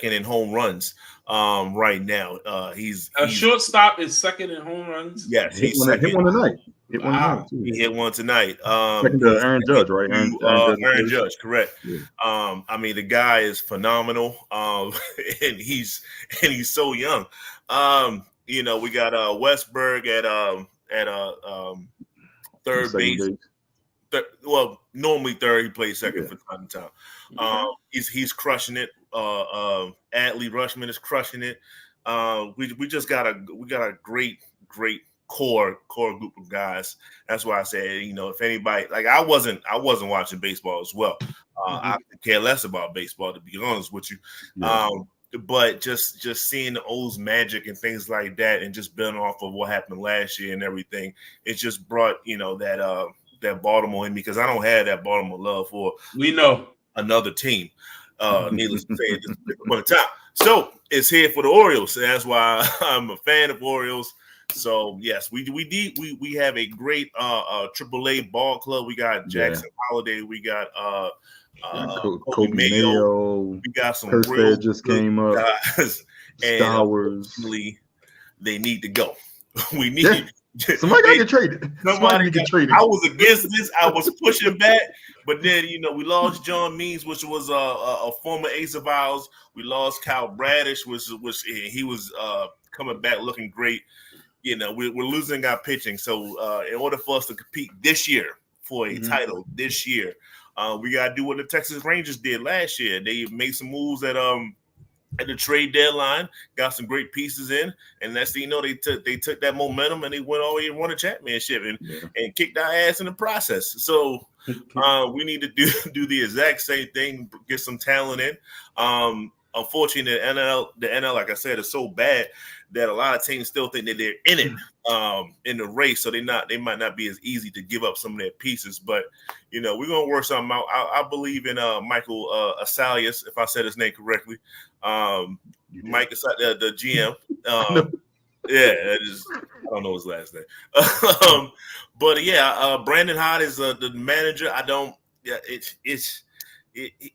in home runs right now. He's shortstop is second in home runs. Yes, he hit one tonight. He hit one tonight. Second to Aaron Judge, right? Aaron Judge, correct. Yeah. I mean, the guy is phenomenal, and he's so young. You know, we got Westberg at third base. Normally third. He plays second from time to time. He's crushing it. Adley Rushman is crushing it. We just got a great core group of guys. That's why I said, you know, if anybody, like I wasn't watching baseball as well. I could care less about baseball, to be honest with you. But just seeing the O's magic and things like that, and just building off of what happened last year and everything, it just brought, you know, that Baltimore in me, because I don't have that Baltimore love for another team. Needless to say, at this point in time. So it's here for the Orioles. So that's why I'm a fan of Orioles. So yes, we have a great AAA ball club. We got Jackson Holiday. We got Kobe Mayo. We got some Kirsten real just came up. guys. Stowers. And they need to go. We need. Somebody got to get traded. Somebody get traded. I was against this. I was pushing back, but then, you know, we lost John Means, which was a former ace of ours. We lost Kyle Bradish, which he was coming back looking great. You know, we're losing our pitching. So in order for us to compete this year for a title this year, we got to do what the Texas Rangers did last year. They made some moves at the trade deadline, got some great pieces in, and next thing you know, they took that momentum and they went all the way and won a championship and kicked our ass in the process. So we need to do the exact same thing, get some talent in. Unfortunately, the NL, like I said, is so bad that a lot of teams still think that they're in it in the race, so they might not be as easy to give up some of their pieces. But you know, we're gonna work something out. I believe in Michael Asalius, if I said his name correctly. Mike is the GM. I don't know his last name. But yeah, Brandon Hott is the manager.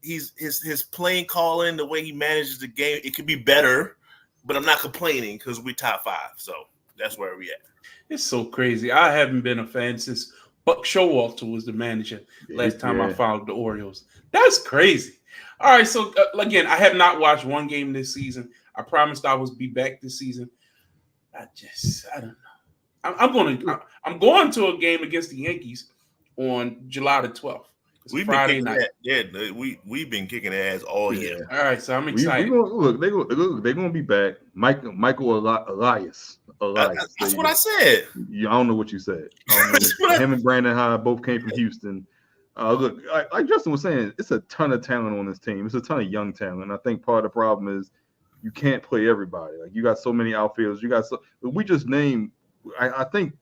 He's his playing calling, the way he manages the game, it could be better, but I'm not complaining because we top 5. So that's where we at. It's so crazy. I haven't been a fan since Buck Showalter was the manager last time I followed the Orioles. That's crazy. All right, so again, I have not watched one game this season. I promised I would be back this season. I don't know. I'm going to a game against the Yankees on July the 12th. We've Friday been night. We've been kicking their ass all year. All right, so I'm excited. They're gonna be back. Michael Elias. That's what I said. I don't know what you said. Him and Brandon High both came from Houston. Look, like Justin was saying, it's a ton of talent on this team. It's a ton of young talent. I think part of the problem is you can't play everybody. Like you got so many outfielders. We just named. I think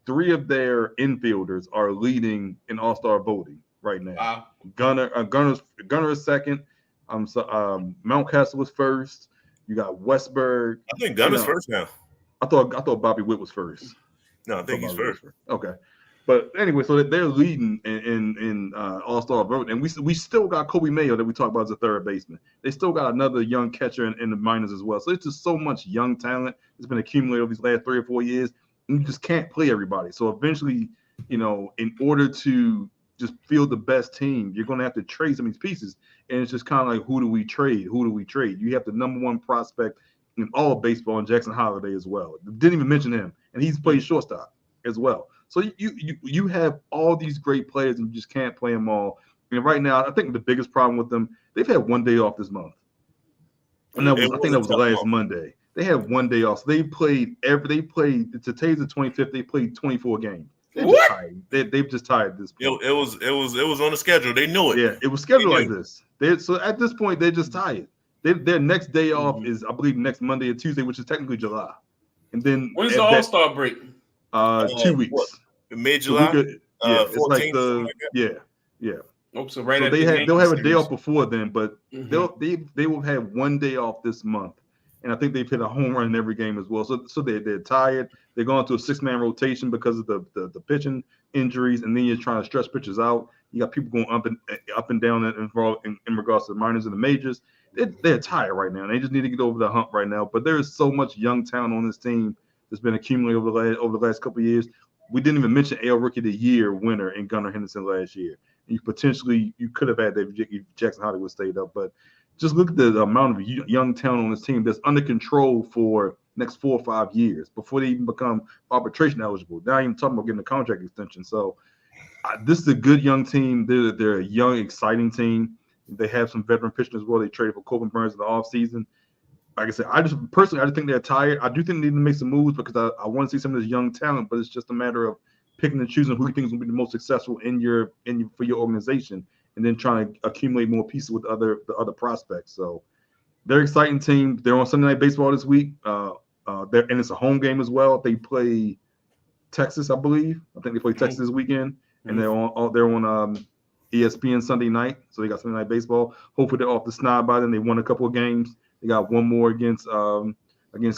3 of their infielders are leading in All-Star voting right now. Wow. Gunner is second. Mountcastle was first. You got Westberg. I think Gunner's first now. I thought Bobby Witt was first. No, I think he's first. Okay. But anyway, so they're leading in All-Star vote, and we still got Kobe Mayo that we talked about as a third baseman. They still got another young catcher in the minors as well. So it's just so much young talent that's been accumulated over these last 3 or 4 years, and you just can't play everybody. So eventually, in order to just field the best team, you're going to have to trade some of these pieces, and it's just kind of like, who do we trade? Who do we trade? You have the number 1 prospect in all of baseball, in Jackson Holiday as well. Didn't even mention him, and he's played shortstop as well. So you have all these great players, and you just can't play them all. And right now, I think the biggest problem with them, they've had 1 day off this month, and I think that was last Monday. They had 1 day off. So they played. Today's the 25th. They played 24 games. They're just tired. They've just tired this point. It was on the schedule. They knew it. Yeah, it was scheduled like this. So at this point, they're just tired. Their next day off is, I believe, next Monday or Tuesday, which is technically July. And then when's the All-Star break? 2 weeks. Mid-July. It's like yeah. Oh, so right. So they'll have a day off before then, but Mhm. they will have 1 day off this month, and I think they've hit a home run in every game as well. So they're tired. They're going to a 6-man rotation because of the pitching injuries, and then you're trying to stretch pitchers out. You got people going up and down in regards to the minors and the majors. They're tired right now. They just need to get over the hump right now. But there is so much young talent on this team that's been accumulated over the last couple of years. We didn't even mention AL Rookie of the Year winner in Gunnar Henderson last year. And you could have had that if Jackson Hollywood stayed up. But just look at the amount of young talent on this team that's under control for next 4 or 5 years before they even become arbitration eligible. Now even talking about getting a contract extension. So this is a good young team. They're a young, exciting team. They have some veteran pitching as well. They traded for Corbin Burns in the offseason. Like I said, I just think they're tired. I do think they need to make some moves because I want to see some of this young talent, but it's just a matter of picking and choosing who you think is going to be the most successful for your organization, and then trying to accumulate more pieces with the other prospects. So they're an exciting team. They're on Sunday Night Baseball this week. And it's a home game as well. They play Texas, I believe. I think they play Texas this weekend, and they're on ESPN Sunday night. So they got Sunday Night Baseball. Hopefully they're off the snide by then. They won a couple of games. They got one more against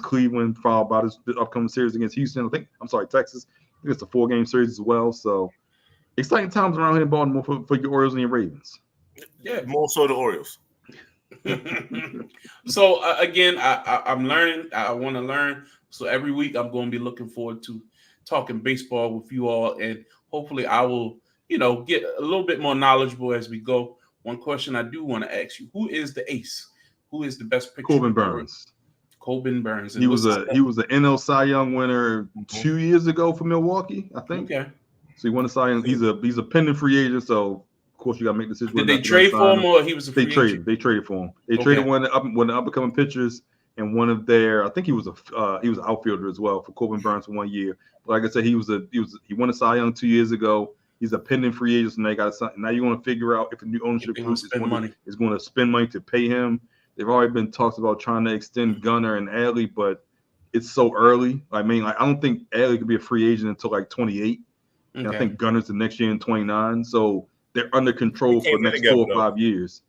Cleveland, followed by the upcoming series against Houston. Texas. I think it's a 4-game series as well. So exciting times around here in Baltimore for your Orioles and your Ravens. Yeah, more so the Orioles. So again, I'm learning. I want to learn. So every week I'm going to be looking forward to talking baseball with you all, and hopefully I will, get a little bit more knowledgeable as we go. One question I do want to ask you: who is the ace? Who is the best pitcher? Corbin Burns. Corbin Burns. He was the NL Cy Young winner 2 years ago for Milwaukee, I think. Okay. So he won the Cy Young. He's a pending free agent, so of course you got to make decisions. Did they trade for him, or he was a free agent? They traded for him. They traded one of the up and coming pitchers, and one of their, I think he was an outfielder as well for Corbin Burns for 1 year. But like I said, he won a Cy Young 2 years ago. He's a pending free agent, so now you want to figure out if the new ownership group is going to spend money to pay him. They've already been talks about trying to extend Gunnar and Adley, but it's so early. I don't think Adley could be a free agent until 28. And I think Gunnar's the next year in 29. So they're under control for the next 4 or 5 years.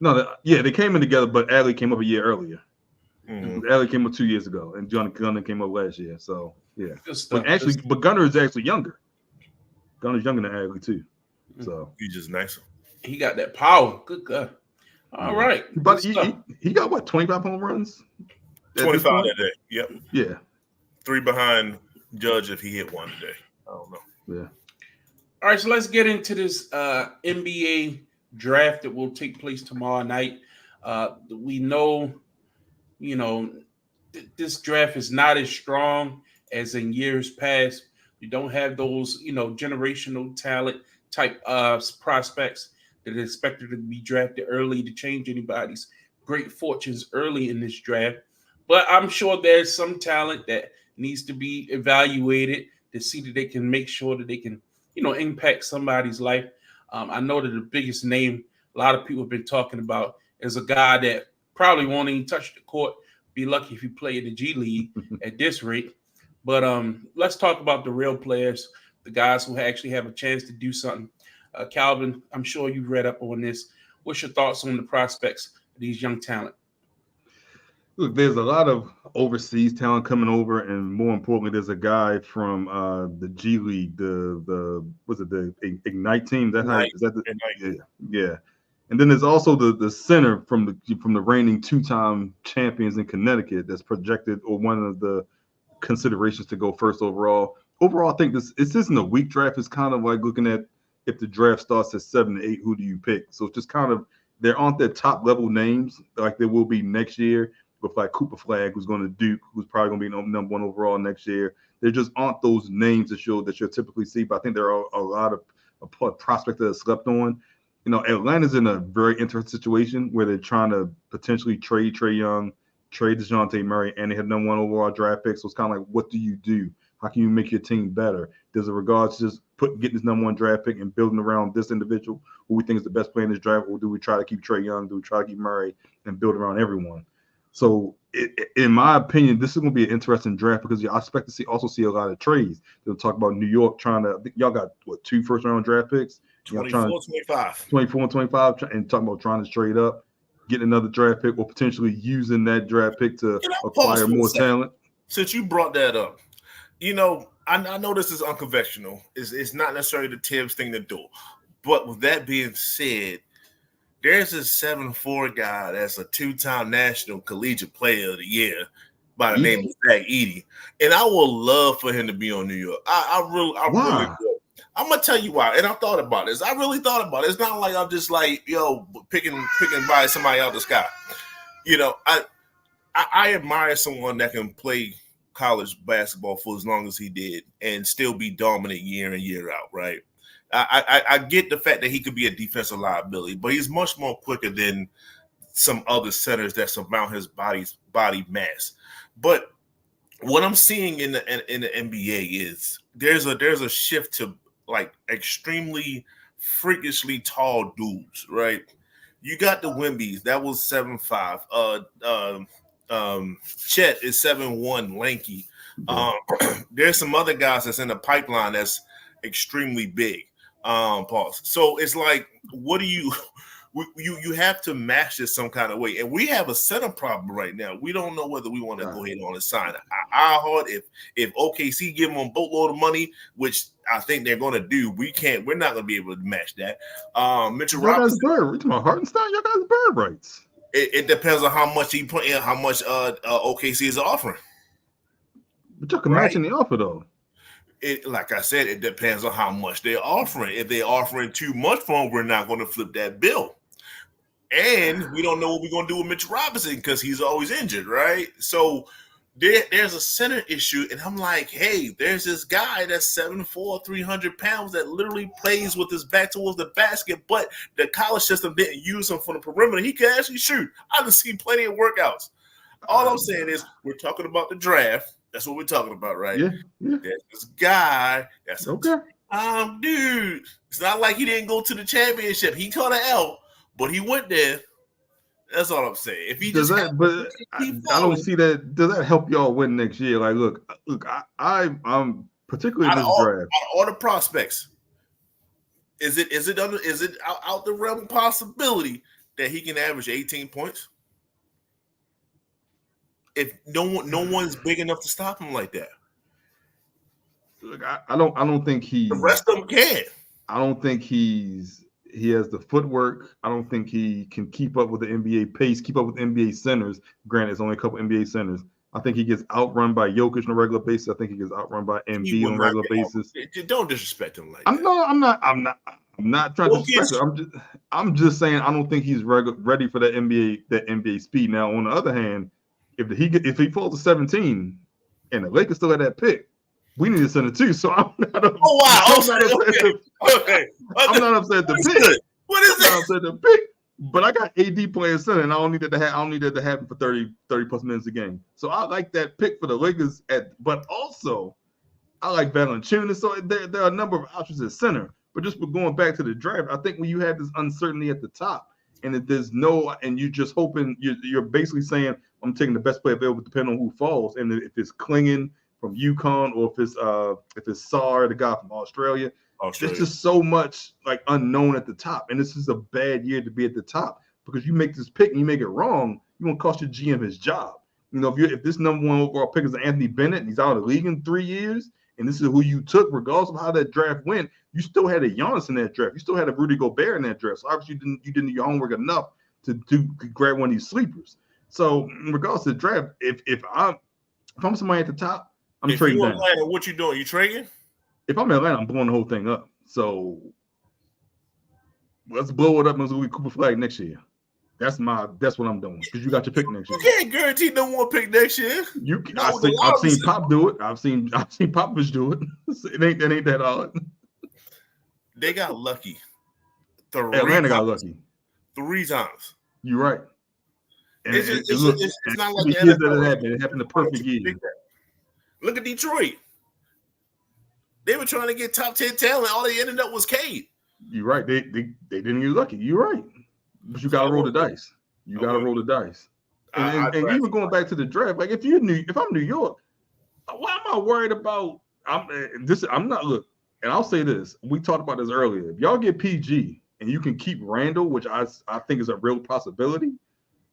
They came in together, but Adley came up a year earlier. Mm-hmm. Adley came up 2 years ago, and Gunnar came up last year. So yeah, but Gunnar is actually younger. Gunner's younger than Adley too. So he's just nicer. He got that power. Good God. All right. But he got what, 25 home runs? 25 that day. Yep. Yeah. 3 behind Judge if he hit one today. I don't know. Yeah. All right, so let's get into this NBA draft that will take place tomorrow night. We know, this draft is not as strong as in years past. We don't have those, generational talent type prospects that are expected to be drafted early to change anybody's great fortunes early in this draft. But I'm sure there's some talent that needs to be evaluated to see that they can make sure that they can, impact somebody's life. I know that the biggest name a lot of people have been talking about is a guy that probably won't even touch the court. Be lucky if you play in the G League at this rate. But let's talk about the real players, the guys who actually have a chance to do something. Calvin, I'm sure you've read up on this. What's your thoughts on the prospects of these young talent? Look, there's a lot of overseas talent coming over, and more importantly, there's a guy from the G League, the was it the Ignite team? Is that the yeah. And then there's also the center from the reigning 2-time champions in Connecticut that's projected, or one of the considerations to go first overall. Overall, I think this isn't a weak draft. It's kind of like looking at, if the draft starts at 7 to 8, who do you pick? So it's just kind of, there aren't the top level names like there will be next year with like Cooper Flagg, who's going to Duke, who's probably going to be number 1 overall next year. There just aren't those names that you'll typically see. But I think there are a lot of prospects that are slept on. You know, Atlanta's in a very interesting situation where they're trying to potentially trade Trae Young, trade DeJounte Murray, and they have number 1 overall draft pick. So it's kind of like, what do you do? How can you make your team better? There's a regards to just getting this number 1 draft pick and building around this individual who we think is the best player in this draft, or do we try to keep Trae Young? Do we try to keep Murray and build around everyone? So, in my opinion, this is going to be an interesting draft because I expect to see a lot of trades. They'll talk about New York trying to. I think y'all got 2 first-round draft picks. 24, 25. 24 and 25, and talking about trying to trade up, get another draft pick, or potentially using that draft pick to acquire more talent. Since you brought that up, I know this is unconventional. It's not necessarily the Tibbs thing to do. But with that being said, there's a 7'4" guy that's a 2-time National Collegiate Player of the Year by the name of Zach Edey. And I would love for him to be on New York. I really would. I'm gonna tell you why, and I thought about this. I really thought about it. It's not like I'm just like, picking by somebody out of the sky. I admire someone that can play college basketball for as long as he did and still be dominant year in, year out, right? I get the fact that he could be a defensive liability, but he's much more quicker than some other centers that surmount his body mass. But what I'm seeing in the NBA is there's a shift to like extremely freakishly tall dudes, right? You got the Wimbies, that was 7'5". Chet is 7'1", lanky. There's some other guys that's in the pipeline that's extremely big. Pause. So it's like, what do you have to match this some kind of way, and we have a center problem right now. We don't know whether we want to go ahead on and sign our heart. If OKC give them a boatload of money, which I think they're going to do, we're not going to be able to match that. Mitchell Robinson, we're talking about Hartenstein. Y'all got bird rights. It depends on how much he put in, how much OKC is offering. But y'all can match in the offer though. Like I said, it depends on how much they're offering. If they're offering too much for him, we're not going to flip that bill. And we don't know what we're going to do with Mitchell Robinson because he's always injured, right? So there's a center issue, and I'm like, hey, there's this guy that's 7'4", 300 pounds that literally plays with his back towards the basket, but the college system didn't use him from the perimeter. He can actually shoot. I've seen plenty of workouts. All I'm saying is we're talking about the draft. That's what we're talking about, right? Yeah. There's this guy that's dude. It's not like he didn't go to the championship. He caught an L, but he went there. That's all I'm saying. If he I don't see that. Does that help y'all win next year? Like, look, I'm particularly in this draft. All the prospects. Is it out the realm of possibility that he can average 18 points? If no one's big enough to stop him like that. Look, I don't think the rest of them can. I don't think he has the footwork. I don't think he can keep up with the NBA pace, keep up with NBA centers. Granted, it's only a couple NBA centers. I think he gets outrun by Jokic on a regular basis. I think he gets outrun by Embiid on a regular basis. Don't disrespect him like that. I'm not trying to disrespect him. I'm just saying I don't think he's ready for that NBA speed. Now, on the other hand, if he falls to 17 and the Lakers still have that pick, we need to send it too. So I'm not. I'm not upset at the pick. What is that? I'm upset at the pick. But I got AD playing center, and I don't need that to happen for 30 plus minutes a game. So I like that pick for the Lakers. But also, I like Valanciunas. So there are a number of options at center. But just going back to the draft, I think when you have this uncertainty at the top, and if there's and you're just hoping, you're basically saying, I'm taking the best player available depending on who falls. And if it's Klingon from UConn, or if it's Sarr, the guy from Australia. Australia. There's just so much like unknown at the top, and this is a bad year to be at the top because you make this pick and you make it wrong, you're gonna cost your GM his job. You know, if this number 1 overall pick is Anthony Bennett and he's out of the league in 3 years, and this is who you took, regardless of how that draft went, you still had a Giannis in that draft. You still had a Rudy Gobert in that draft. So obviously you didn't do your homework enough to grab one of these sleepers. So regardless of the draft, if I'm somebody at the top, I'm trading down. Atlanta, what you doing? You trading? If I'm in Atlanta, I'm blowing the whole thing up. So let's blow it up and we Cooper Flag next year. That's what I'm doing because you got your pick next year. You can't guarantee no one pick next year. I've seen Pop do it. I've seen Popovich do it. It ain't that hard. They got lucky. Atlanta got lucky 3 times. You're right. And it's not like the years that it happened. It happened the perfect year. Look at Detroit. They were trying to get top 10 talent. All they ended up was Cade. You're right. They didn't get lucky. You're right. But you got to roll the dice. You got to roll the dice. And even going back to the draft, like if I'm New York, why am I worried about? I'm not. Look, and I'll say this. We talked about this earlier. If y'all get PG and you can keep Randall, which I think is a real possibility,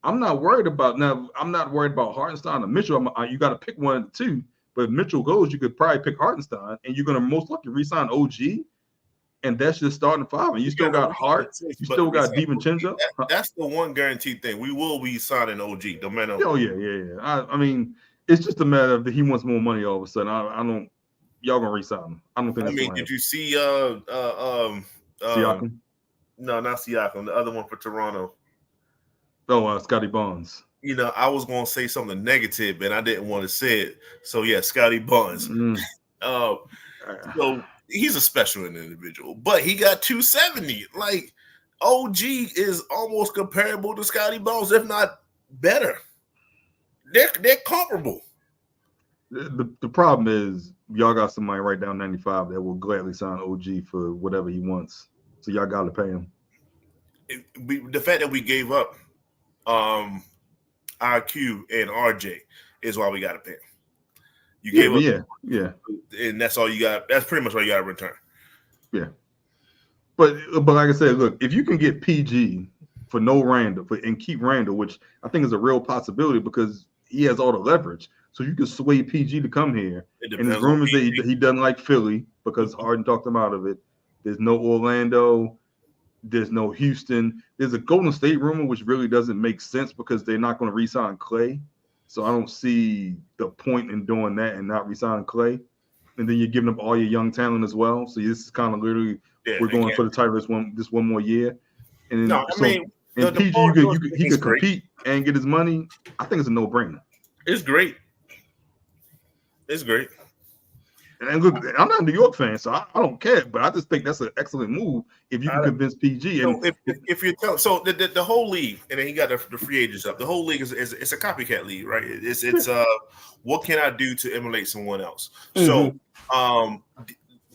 I'm not worried about. Now, I'm not worried about Hartenstein or Mitchell. You got to pick one of the two. But if Mitchell goes, you could probably pick Hartenstein, and you're going to most likely re-sign OG. And that's just starting 5. And you still got Hart. You still got DiVincenzo. That's the one guaranteed thing. We will be signing OG, no matter. Oh yeah. I mean, it's just a matter of that he wants more money all of a sudden. I don't. Y'all gonna re-sign him? I don't think. Did you see Siakam? No, not Siakam. The other one for Toronto. Oh, Scotty Barnes. You know, I was gonna say something negative, and I didn't want to say it. So yeah, Scotty Barnes. So. He's a special individual, but he got 270. Like OG is almost comparable to Scotty Barnes, if not better. They're comparable. The problem is y'all got somebody right down 95 that will gladly sign OG for whatever he wants. So y'all got to pay him. The fact that we gave up IQ and RJ is why we got to pay him. You gave up, yeah, and that's all you got. That's pretty much all you got to return. Yeah, but like I said, look, if you can get PG for no Randall and keep Randall, which I think is a real possibility because he has all the leverage, so you can sway PG to come here. And there's rumors that he doesn't like Philly because Harden talked him out of it. There's no Orlando. There's no Houston. There's a Golden State rumor, which really doesn't make sense because they're not going to re-sign Clay. So I don't see the point in doing that and not re-signing Clay. And then you're giving up all your young talent as well. So this is kind of literally we're going for the title this one more year. And then, PG he could compete and get his money. I think it's a no-brainer. It's great. It's great. And look, I'm not a New York fan, so I don't care. But I just think that's an excellent move if you can convince PG. And if you're telling, so the whole league, and then he got the free agents up. The whole league is it's a copycat league, right? It's what can I do to emulate someone else? Mm-hmm. So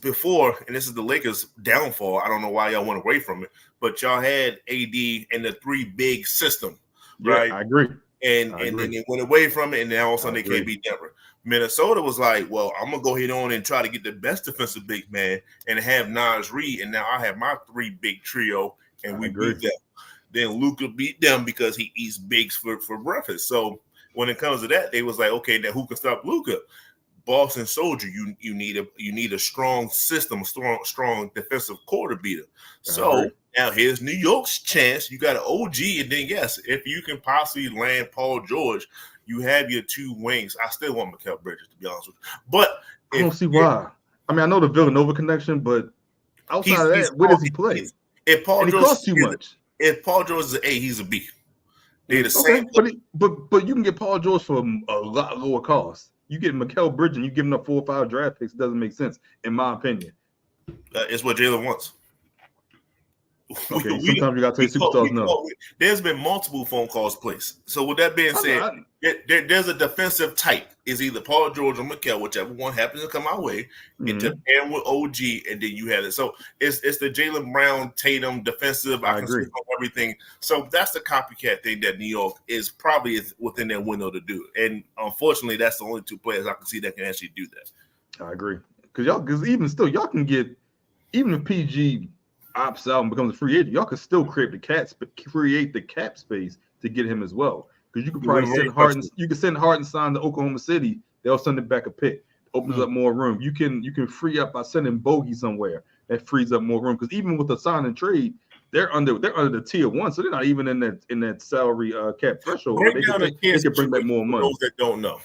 before, and this is the Lakers' downfall. I don't know why y'all went away from it, but y'all had AD and the 3 big system, right? I agree. And then they went away from it, and now all of a sudden they can't beat Denver. Minnesota was like, well, I'm going to go ahead on and try to get the best defensive big man and have Naz Reid, and now I have my 3 big trio, and we beat them. Then Luka beat them because he eats bigs for breakfast. So when it comes to that, they was like, okay, now who can stop Luka? Boston Soldier, you need a strong system, strong defensive core to beat him. So now here's New York's chance. You got an OG, and then yes, if you can possibly land Paul George, you have your 2 wings. I still want Mikal Bridges, to be honest with you. But I don't see why. I mean, I know the Villanova connection, but outside of that, where does he play? If Paul George costs too much. If Paul George is an A, he's a B. They're the same. But you can get Paul George for a lot lower cost. You get Mikal Bridges and you giving up 4 or 5 draft picks. It doesn't make sense, in my opinion. It's what Jalen wants. Okay, sometimes you gotta take superstars no. There's been multiple phone calls placed. So with that being said, there's a defensive type. Is either Paul George or Mikal, whichever one happens to come our way, and to pair with OG, and then you have it. So it's the Jaylen Brown, Tatum defensive. I can switch on everything. So that's the copycat thing that New York is probably within their window to do. And unfortunately, that's the only two players I can see that can actually do that. I agree. Because even still, y'all can get, even if PG opts out and becomes a free agent, y'all could still create the cap space to get him as well. Because you could probably send Hartenstein to Oklahoma City. They'll send it back a pick. Opens up more room. You can free up by sending Bogey somewhere. That frees up more room. Because even with the sign and trade, they're under the tier 1, so they're not even in that salary cap threshold. They can bring back more money. Those that don't know.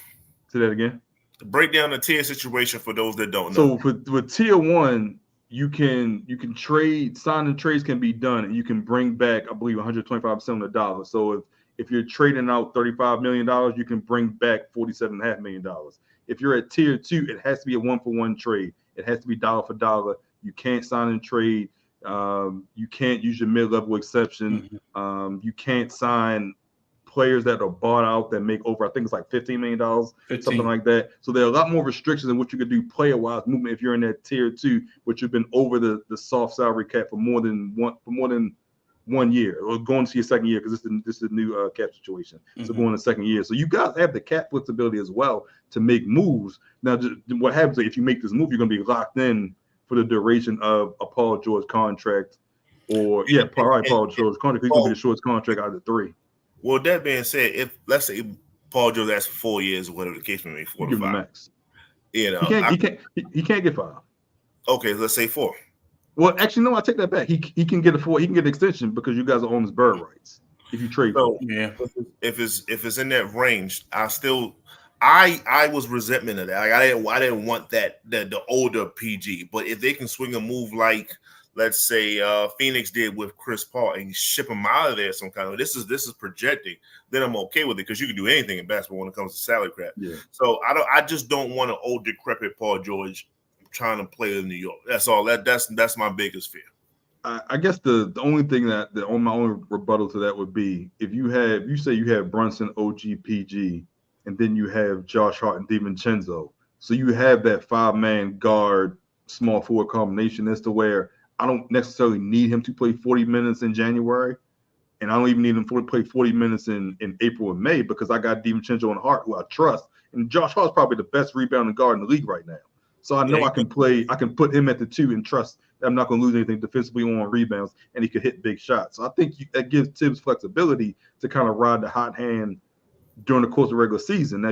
Say that again. Break down the tier situation for those that don't know. So with tier 1, you can trade, sign and trades can be done, and you can bring back, I believe, 125% of the dollar. So if you're trading out $35 million, you can bring back $47.5 million. If you're at tier 2, it has to be a 1-for-1 trade. It has to be dollar for dollar. You can't sign and trade. You can't use your mid-level exception. You can't sign players that are bought out that make over, I think it's like $15 million, something like that. So there are a lot more restrictions in what you could do player-wise movement if you're in that tier 2, which you've been over the soft salary cap for more than 1 year, or going to your second year, because this is a new cap situation. So going to the second year. So you guys have the cap flexibility as well to make moves. Now, what happens if you make this move, you're going to be locked in for the duration of a Paul George contract, or Paul George contract. He's going to be the shortest contract out of the 3. Well, that being said, if let's say Paul George asks for 4 years, or whatever the case may be, 4 to 5, max. You know, he can't get 5. Okay, let's say 4. Well, actually, no, I take that back. He can get a 4. He can get an extension because you guys own his bird rights if you trade. So if it's in that range, I was resentment of that. Like I didn't want the older PG. But if they can swing a move like, let's say Phoenix did with Chris Paul and ship him out of there some kind of, this is projecting, then I'm okay with it, because you can do anything in basketball when it comes to salary cap. Yeah. So I just don't want an old decrepit Paul George trying to play in New York. That's all. That's my biggest fear. I guess the only thing my only rebuttal to that would be, if you say you have Brunson, OG, PG, and then you have Josh Hart and DiVincenzo, so you have that 5-man guard small forward combination as to where I don't necessarily need him to play 40 minutes in January, and I don't even need him to play 40 minutes in April and May, because I got DiVincenzo and Hart, who I trust, and Josh Hart's probably the best rebounding guard in the league right now. So I know I can put him at the 2 and trust that I'm not going to lose anything defensively on rebounds, and he could hit big shots. So I think that gives Tibbs flexibility to kind of ride the hot hand during the course of the regular season. Now,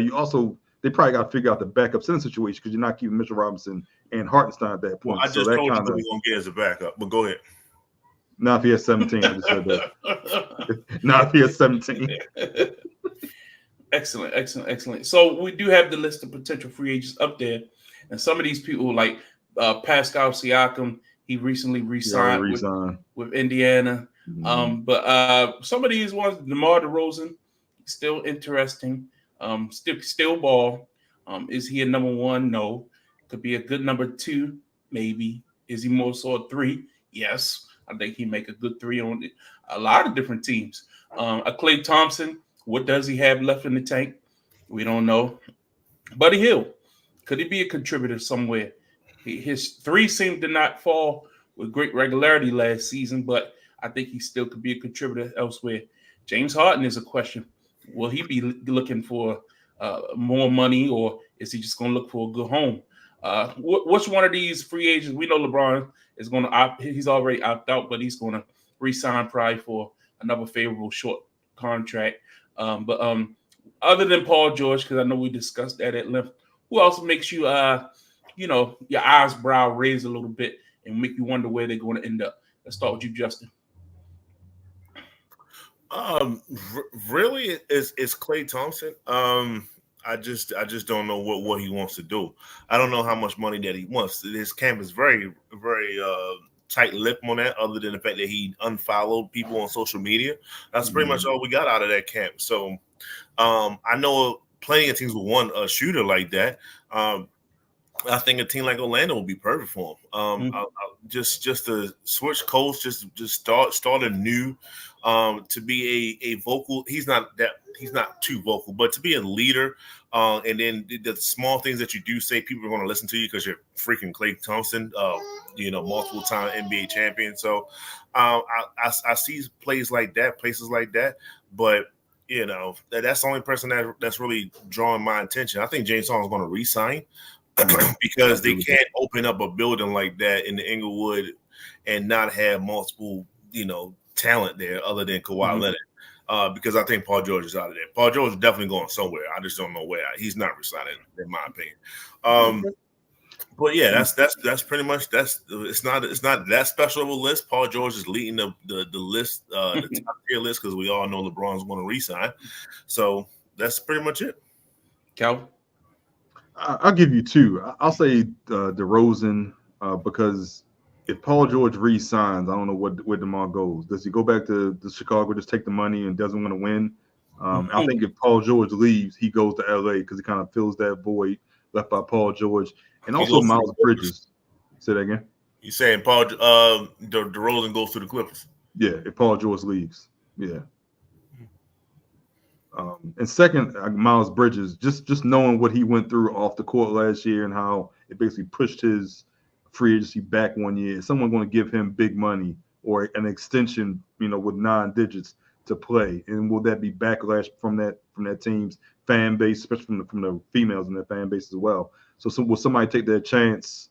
they probably got to figure out the backup center situation, because you're not keeping Mitchell Robinson and Hartenstein at that point. Well, I just told you who we're going to get as a backup, but go ahead. Not if he has 17. I just said that. Not if he has 17. Excellent. So we do have the list of potential free agents up there. And some of these people, like Pascal Siakam, he recently re-signed with Indiana. But some of these ones, DeMar DeRozan, still interesting. Still ball. Is he a number 1? No. Could be a good number 2, maybe. Is he more so a 3? Yes. I think he make a good 3 on a lot of different teams. A Klay Thompson, what does he have left in the tank? We don't know. Buddy Hield, could he be a contributor somewhere? His 3 seemed to not fall with great regularity last season, but I think he still could be a contributor elsewhere. James Harden is a question. Will he be looking for more money, or is he just going to look for a good home? Which one of these free agents? We know LeBron is going to opt. He's already opted out, but he's going to re-sign probably for another favorable short contract. But other than Paul George, because I know we discussed that at length, who else makes you, your eyebrow raise a little bit and make you wonder where they're going to end up? Let's start with you, Justin. Really, it's Klay Thompson. I just don't know what he wants to do. I don't know how much money that he wants. His camp is very, very tight-lipped on that, other than the fact that he unfollowed people on social media. That's pretty much all we got out of that camp. So I know plenty of teams will want a shooter like that. I think a team like Orlando would be perfect for him. Just to switch coast, just start anew. To be a vocal, he's not too vocal, but to be a leader. And then the small things that you do say, people are going to listen to you because you're freaking Klay Thompson, multiple time NBA champion. So I see places like that, but. That's the only person that's really drawing my attention. I think James Harden is going to re-sign because they can't open up a building like that in the Inglewood and not have multiple, talent there other than Kawhi Leonard. Because I think Paul George is out of there. Paul George is definitely going somewhere. I just don't know where. He's not resigning, in my opinion. But yeah, that's pretty much it's not that special of a list. Paul George is leading the list, the top tier list, because we all know LeBron's going to resign. So that's pretty much it. Calvin? I'll give you two. I'll say DeRozan because if Paul George re-signs, I don't know where DeMar goes. Does he go back to Chicago, just take the money and doesn't want to win? I think if Paul George leaves, he goes to LA because he kind of fills that void left by Paul George. And also Miles Bridges. Say that again. You saying Paul DeRozan goes to the Clippers? Yeah, if Paul George leaves. Yeah. And second, Miles Bridges, just knowing what he went through off the court last year and how it basically pushed his free agency back 1 year. Is someone going to give him big money or an extension, with 9 digits to play? And will that be backlash from that team's fan base, especially from the females in their fan base as well? So will somebody take their chance?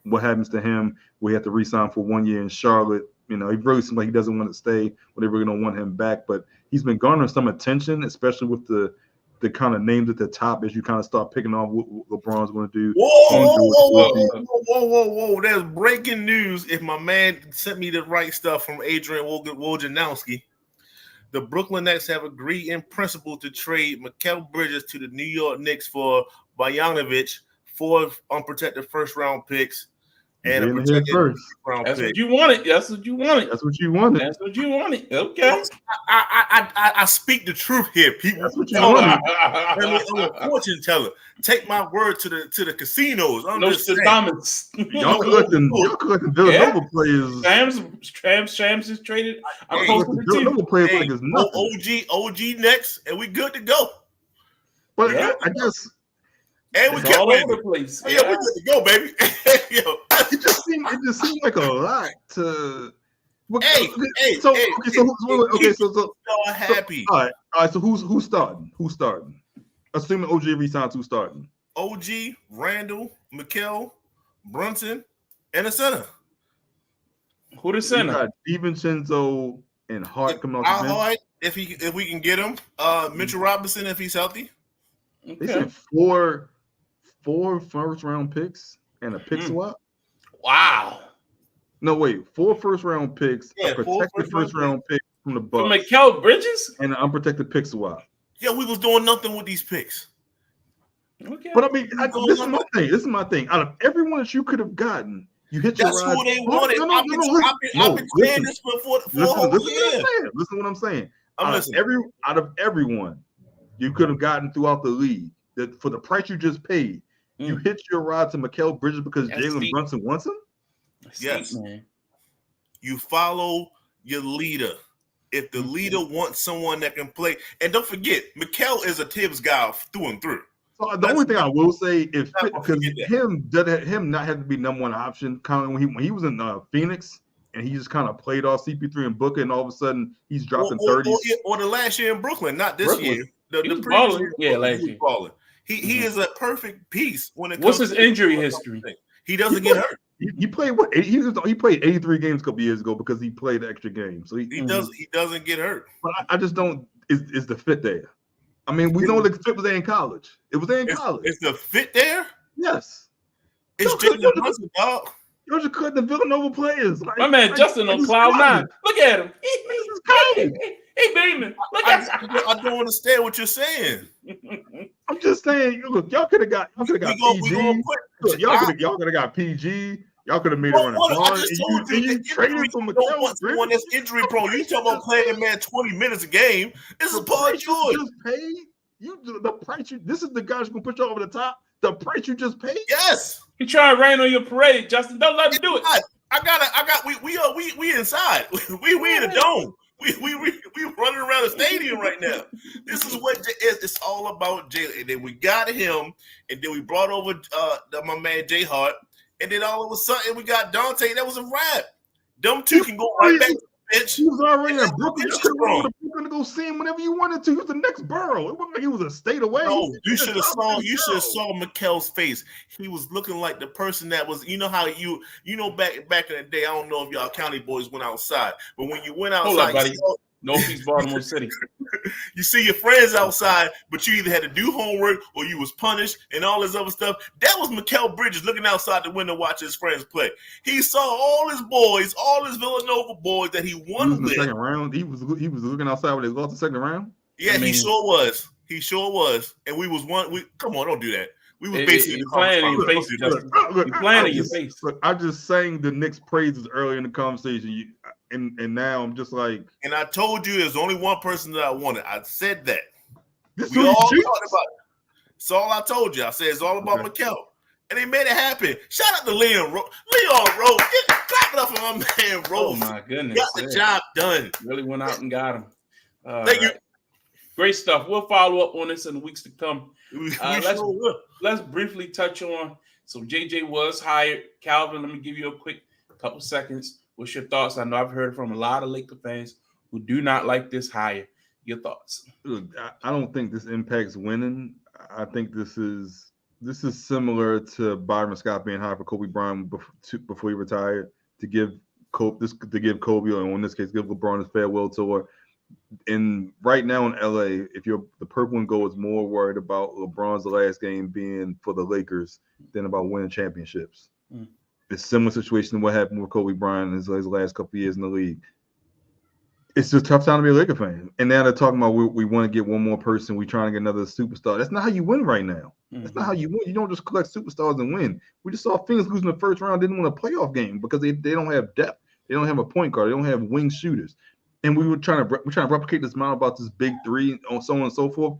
What happens to him? We have to re-sign for 1 year in Charlotte. He really seems like he doesn't want to stay, but they really don't want him back. But he's been garnering some attention, especially with the kind of names at the top as you kind of start picking off what LeBron's going to do. Whoa. There's breaking news. If my man sent me the right stuff from Adrian Wojnarowski, the Brooklyn Nets have agreed in principle to trade Mikal Bridges to the New York Knicks for Bogdanovic, 4 unprotected first-round picks, and a protected first-round pick. What you wanted. That's what you wanted. Okay. I speak the truth here, people. That's what you wanted. I'm a fortune teller. Take my word to the casinos. I'm just saying. Thomas. Y'all collecting Villanova players. Shams is traded. I'm posting the Villanova players like it's nothing. OG next, and we good to go. But I guess. And we kept all over the place. Yeah, we good to go, baby. It just seemed like a lot to. So happy. All right. So who's starting? Assuming OG resigns, who's starting? OG, Randall, Mikal, Brunson, and a center. Who the center? You got DiVincenzo and Hart coming off the bench. Hart, if we can get him. Mitchell Robinson if he's healthy. Okay. They said four first-round picks and a pick swap. Wow. No, wait. 4 first-round picks, a protected first-round pick from the Bucks. From Mikal Bridges? And an unprotected pick swap. Yeah, we was doing nothing with these picks. Okay. But I mean, this is my thing. Out of everyone that you could have gotten, you hit your ride. That's who they wanted. I've been saying this for a whole year. Listen to what I'm saying. Out of everyone you could have gotten throughout the league, that for the price you just paid, you hit your ride to Mikal Bridges because Jalen Brunson wants him? Yes. Man. You follow your leader. If the leader wants someone that can play, and don't forget, Mikal is a Tibbs guy through and through. So the only thing I will say is because him not have to be number one option. Kind of when he was in Phoenix and he just kind of played off CP3 and Booker, and all of a sudden he's dropping 30s. Or the last year in Brooklyn, not this year. The previous year, last year. He is a perfect piece when it comes. What's his injury history? He doesn't get hurt. He played what? He played 83 games a couple years ago because he played the extra game. So he doesn't get hurt. But I just don't. Is the fit there? I mean, we know the fit was there in college. It was there in college. Is the fit there? Yes. It's Jalen Brunson, dog. You're just cutting the Villanova players. My man Justin on cloud 9. Look at him. He beaming. Look at him. I don't understand what you're saying. I'm just saying. Look, y'all could have got PG. Y'all could have got PG. Y'all could have made it on a bond. You traded for Mikal Bridges. One that's injury prone. You talking about playing a man 20 minutes a game? It's a Paul George. The price you. This is the guy who's gonna put you over the top. The price you just paid. Yes. You trying to rain on your parade, Justin? Don't let him do it. We inside. We in the dome. We running around the stadium right now. This is what it's all about. Jay, and then we got him, and then we brought over my man Jay Hart, and then all of a sudden we got Dante. That was a wrap. Them two can go right back to the bench. He was already in Brooklyn. You could go to Brooklyn to go see him whenever you wanted to. He was the next borough. It wasn't like he was a state away. No, you should have saw Mikel's face. He was looking like the person that was, you know how back in the day, I don't know if y'all county boys went outside, but when you went outside, hold up, buddy. Northeast Baltimore City. You see your friends outside, but you either had to do homework or you was punished and all this other stuff. That was Mikel Bridges looking outside the window watching his friends play. He saw all his boys, all his Villanova boys that he won with. Second round. He was looking outside when they lost the second round. Yeah, he sure was. He sure was. And we was one. Come on, don't do that. We was basically playing in your face. You're playing in your face. Look, I just sang the Knicks praises early in the conversation, and now I'm just like. And I told you there's only one person that I wanted. I said that. This we all talked about it. That's all I told you. I said it's all about Mikel. And they made it happen. Shout out to Leon Rose. Clap it up for my man Rose. Oh my goodness. Got the job done. Really went out and got him. Thank you. Great stuff. We'll follow up on this in the weeks to come. Let's briefly touch on. So JJ was hired. Calvin, let me give you a quick couple seconds. What's your thoughts? I know I've heard from a lot of Laker fans who do not like this hire. Your thoughts? Look, I don't think this impacts winning. I think this is similar to Byron Scott being hired for Kobe Bryant before he retired to give Kobe, or in this case, give LeBron his farewell tour. And right now in LA, if you're the purple and gold, is more worried about LeBron's last game being for the Lakers than about winning championships. It's a similar situation to what happened with Kobe Bryant in his last couple of years in the league. It's just a tough time to be a Laker fan. And now they're talking about we want to get one more person. We're trying to get another superstar. That's not how you win right now. That's not how you win. You don't just collect superstars and win. We just saw Phoenix losing the first round, didn't win a playoff game because they don't have depth. They don't have a point guard. They don't have wing shooters. And we're trying to replicate this model about this big three and so on and so forth.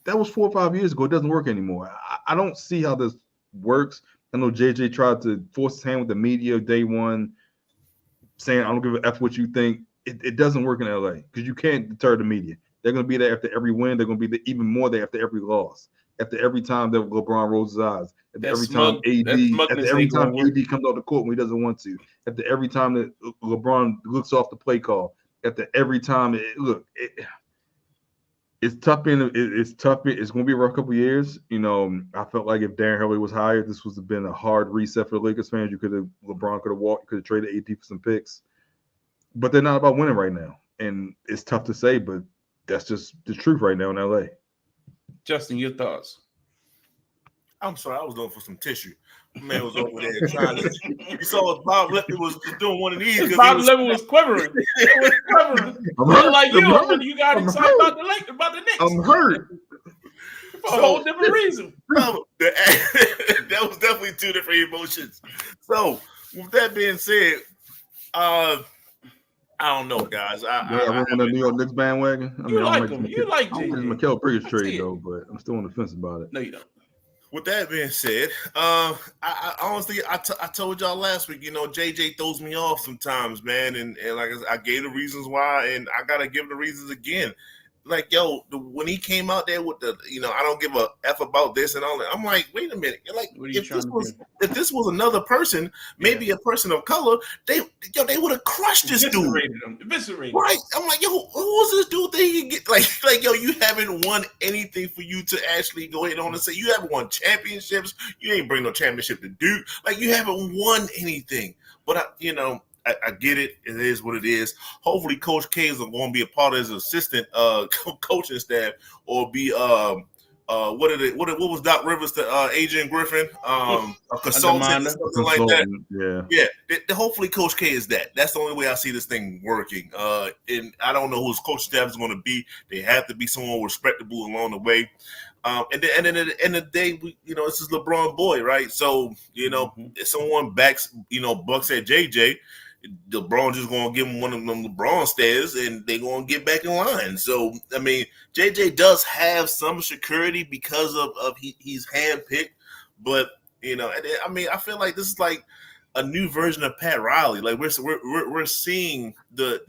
That was 4 or 5 years ago. It doesn't work anymore. I don't see how this works. I know JJ tried to force his hand with the media day one, saying, I don't give a F what you think. It doesn't work in LA because you can't deter the media. They're going to be there after every win. They're going to be even more there after every loss. After every time that LeBron rolls his eyes. After every time AD comes off the court when he doesn't want to. After every time that LeBron looks off the play call. After every time, it's tough. It's tough. It's going to be a rough couple of years. I felt like if Darren Hurley was hired, this would have been a hard reset for the Lakers fans. LeBron could have walked. Could have traded AD for some picks. But they're not about winning right now. And it's tough to say, but that's just the truth right now in LA. Justin, your thoughts? I'm sorry, I was looking for some tissue. My man was over there trying to. You saw Bob Lippy was just doing one of these. Bob Lippy was quivering. It was quivering. Like when you got excited about the Lakers, about the Knicks. I'm hurt. For a whole different reason. That was definitely two different emotions. So, with that being said, I don't know, guys. I'm on the New York Knicks bandwagon. You like him. You like JJ. I'm Mikel Bridges trade though, but I'm still on the fence about it. No, you don't. With that being said, I honestly, I told y'all last week, JJ throws me off sometimes, man, and like I gave the reasons why, and I gotta give the reasons again. Like, when he came out there with the, I don't give a F about this and all that. I'm like, wait a minute. Like, if this was another person, maybe a person of color, they would have crushed this dude. Eviscerated. Right. I'm like, who was this dude that he can get? Like, you haven't won anything for you to actually go ahead on and say you haven't won championships. You ain't bring no championship to Duke. Like, you haven't won anything. But I get it. It is what it is. Hopefully, Coach K is going to be a part of his assistant coaching staff, or be what was Doc Rivers to Adrian Griffin, a consultant or something like that. Yeah. Hopefully, Coach K is that. That's the only way I see this thing working. And I don't know who his coach staff is going to be. They have to be someone respectable along the way. And then at the end of the day, this is LeBron boy, right? So if someone backs, bucks at JJ. LeBron just gonna give him one of them LeBron stares, and they're gonna get back in line. So I mean, JJ does have some security because of he's handpicked, but I mean, I feel like this is like a new version of Pat Riley. Like we're seeing the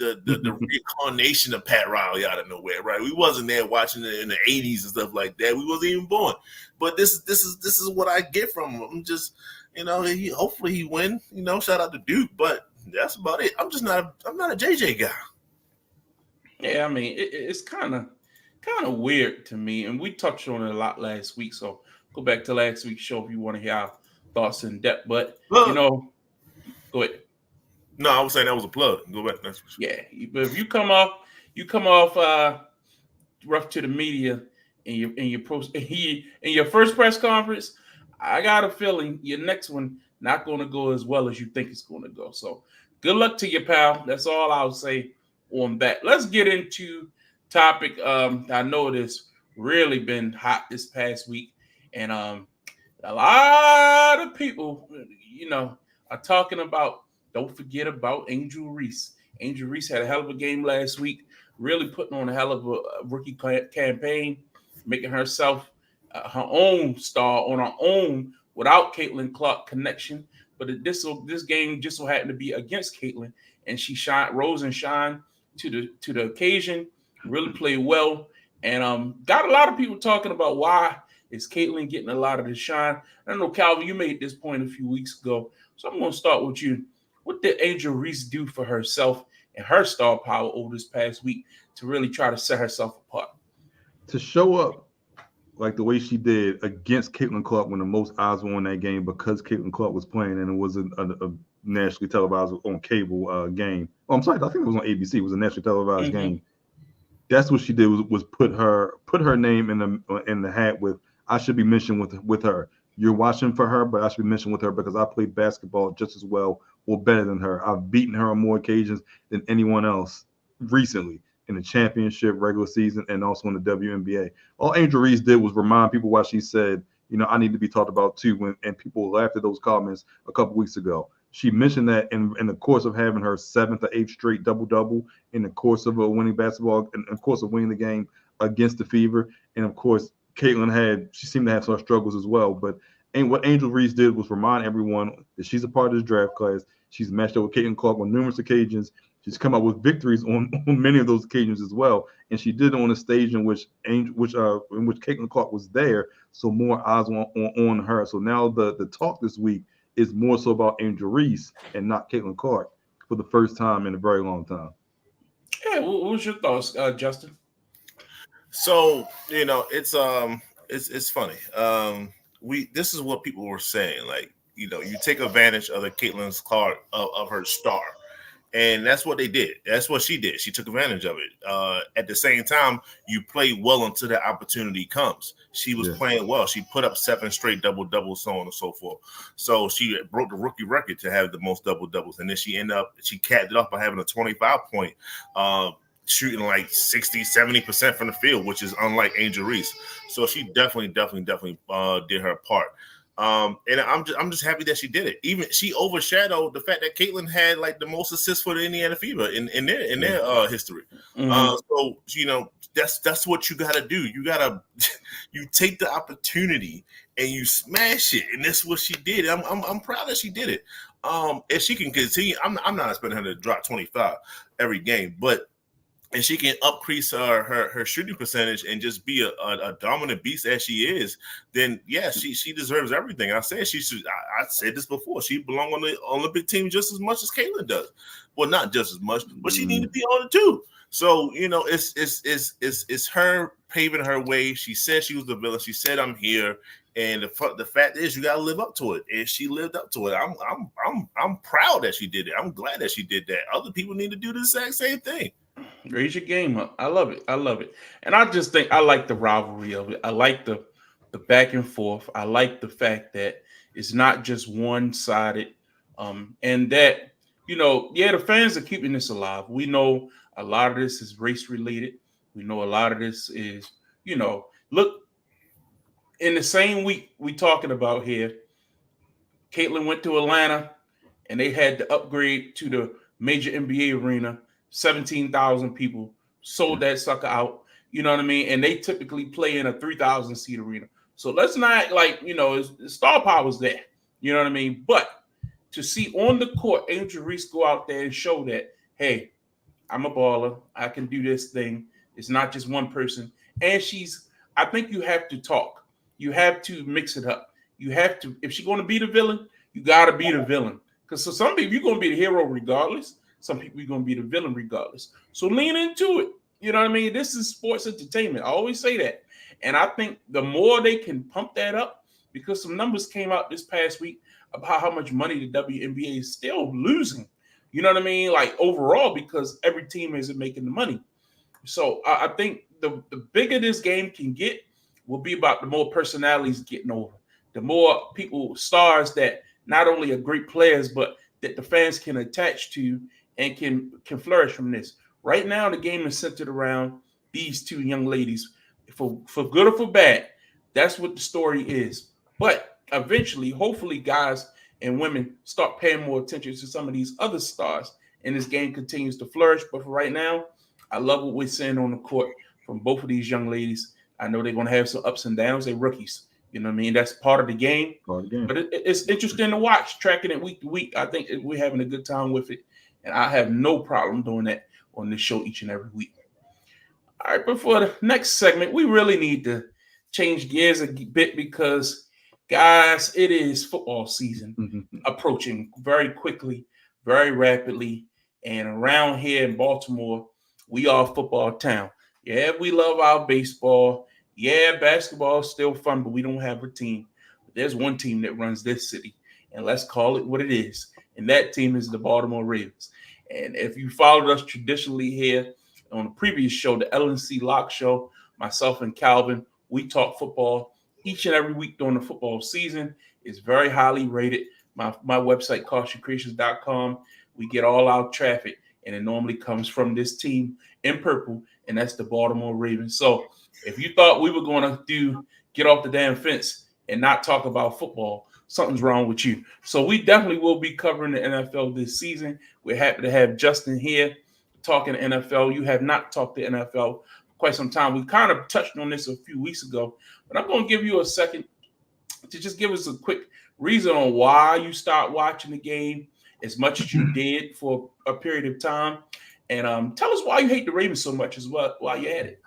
reincarnation of Pat Riley out of nowhere, right? We wasn't there watching it in the 80s and stuff like that. We wasn't even born. But this is what I get from him. I'm just, hopefully he win. Shout out to Duke, but that's about it. I'm not a JJ guy. Yeah, I mean it's kind of weird to me, and we touched on it a lot last week. So go back to last week's show if you want to hear our thoughts in depth. But go ahead. No, I was saying that was a plug. Go back. Yeah, but if you come off rough to the media in your first press conference, I got a feeling your next one not going to go as well as you think it's going to go. So good luck to you, pal. That's all I'll say on that. Let's get into topic. I know it has really been hot this past week, and a lot of people, are talking about. Don't forget about Angel Reese. Angel Reese had a hell of a game last week, really putting on a hell of a rookie campaign, making herself her own star on her own without Caitlin Clark connection. But this game just so happened to be against Caitlin, and she rose and shined to the occasion. Really played well, and got a lot of people talking about why is Caitlin getting a lot of the shine. I don't know, Calvin, you made this point a few weeks ago, so I'm going to start with you. What did Angel Reese do for herself and her star power over this past week to really try to set herself apart? To show up like the way she did against Caitlin Clark when the most eyes were on that game because Caitlin Clark was playing and it was a nationally televised on cable game. Oh, I'm sorry, I think it was on ABC. It was a nationally televised game. That's what she did was put her name in the hat with I should be mentioned with her. You're watching for her, but I should be mentioned with her because I played basketball just as well or better than her. I've beaten her on more occasions than anyone else recently in the championship, regular season, and also in the WNBA. All Angel Reese did was remind people why she said, I need to be talked about too. And people laughed at those comments a couple weeks ago. She mentioned that in the course of having her 7th or 8th straight double-double, in the course of winning basketball, in the course of winning the game against the Fever. And, of course, Caitlin she seemed to have some struggles as well. But what Angel Reese did was remind everyone that she's a part of this draft class. She's matched up with Caitlin Clark on numerous occasions. She's come up with victories on many of those occasions as well. And she did it on a stage in which Caitlin Clark was there, so more eyes on her. So now the talk this week is more so about Angel Reese and not Caitlin Clark for the first time in a very long time. Yeah, what was your thoughts, Justin? So it's funny. This is what people were saying. Like you take advantage of the Caitlin Clark of her star. And that's what they did. That's what she did. She took advantage of it. At the same time, you play well until the opportunity comes. She was playing well. She put up 7 straight double-doubles, so on and so forth. So she broke the rookie record to have the most double-doubles. And then she capped it off by having a 25-point, shooting like 60-70% from the field, which is unlike Angel Reese. So she definitely did her part. And I'm just happy that she did it. Even she overshadowed the fact that Caitlin had like the most assists for the Indiana Fever in their history. So that's what you got to do. You take the opportunity and you smash it, and that's what she did. I'm proud that she did it. If she can continue, I'm not expecting her to drop 25 every game, but. And she can increase her shooting percentage and just be a dominant beast as she is, then yeah, she deserves everything. I said she should. I said this before. She belong on the Olympic team just as much as Caitlin does. Well, not just as much, but she need to be on it too. So it's her paving her way. She said she was the villain. She said I'm here, and the fact is you got to live up to it. And she lived up to it. I'm proud that she did it. I'm glad that she did that. Other people need to do the exact same thing. Raise your game up. I love it. And I just think I like the rivalry of it. I like the back and forth. I like the fact that it's not just one-sided. And that, the fans are keeping this alive. We know a lot of this is race-related. We know a lot of this is, look, in the same week we talking about here, Caitlin went to Atlanta and they had to upgrade to the major NBA arena. 17,000 people sold that sucker out. You know what I mean? And they typically play in a 3,000 seat arena. So let's not star power's there. You know what I mean? But to see on the court Angel Reese go out there and show that, hey, I'm a baller. I can do this thing. It's not just one person. And I think you have to talk. You have to mix it up. You have to, if she's going to be the villain, you got to be the villain. Because for some people, you're going to be the hero regardless. Some people, you're going to be the villain regardless. So lean into it. You know what I mean? This is sports entertainment. I always say that. And I think the more they can pump that up, because some numbers came out this past week about how much money the WNBA is still losing. You know what I mean? Like overall, because every team isn't making the money. So I think the bigger this game can get will be about the more personalities getting over. The more people, stars that not only are great players, but that the fans can attach to and can flourish from this. Right now, the game is centered around these two young ladies. For good or for bad, that's what the story is. But eventually, hopefully, guys and women start paying more attention to some of these other stars, and this game continues to flourish. But for right now, I love what we're seeing on the court from both of these young ladies. I know they're going to have some ups and downs. They're rookies. You know what I mean? That's part of the game. But it's interesting to watch, tracking it week to week. I think we're having a good time with it, and I have no problem doing that on this show each and every week. All right, but for the next segment, we really need to change gears a bit because, guys, it is football season approaching very quickly, very rapidly. And around here in Baltimore, we are a football town. Yeah, we love our baseball. Yeah, basketball is still fun, but we don't have a team. There's one team that runs this city, and let's call it what it is. And that team is the Baltimore Ravens. And if you followed us traditionally here on the previous show, the LNC Lock Show, myself and Calvin, we talk football each and every week during the football season. It's very highly rated. My website, cautioncreations.com, we get all our traffic, and it normally comes from this team in purple, and that's the Baltimore Ravens. So if you thought we were going to get off the damn fence and not talk about football, something's wrong with you. So we definitely will be covering the NFL this season. We're happy to have Justin here talking NFL. You have not talked to NFL for quite some time. We kind of touched on this a few weeks ago, but I'm going to give you a second to just give us a quick reason on why you start watching the game as much as you did for a period of time. And tell us why you hate the Ravens so much as well while you're at it.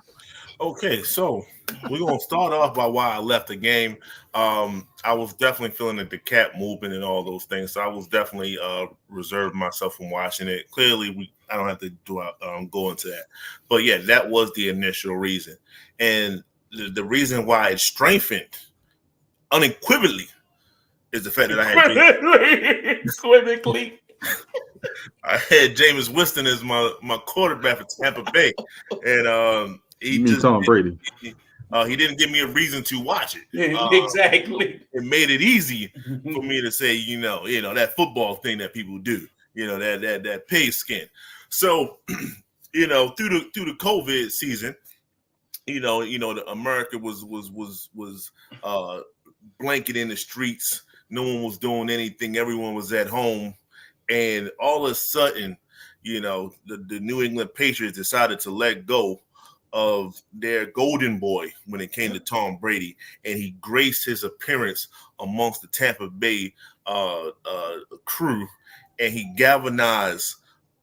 Okay, so we're going to start off by why I left the game. I was definitely feeling the cap movement and all those things, so I was definitely reserved myself from watching it. Clearly, I don't have to go into that. But, yeah, that was the initial reason. And the reason why it strengthened unequivocally is the fact that I had Equivocally. I had Jameis Winston as my quarterback for Tampa Bay, and Tom Brady. He didn't give me a reason to watch it. Exactly. It made it easy for me to say, you know that football thing that people do, that pay skin. So, through the COVID season, the America was blanket in the streets. No one was doing anything. Everyone was at home. And all of a sudden, the New England Patriots decided to let go of their golden boy when it came to Tom Brady, and he graced his appearance amongst the Tampa Bay crew, and he galvanized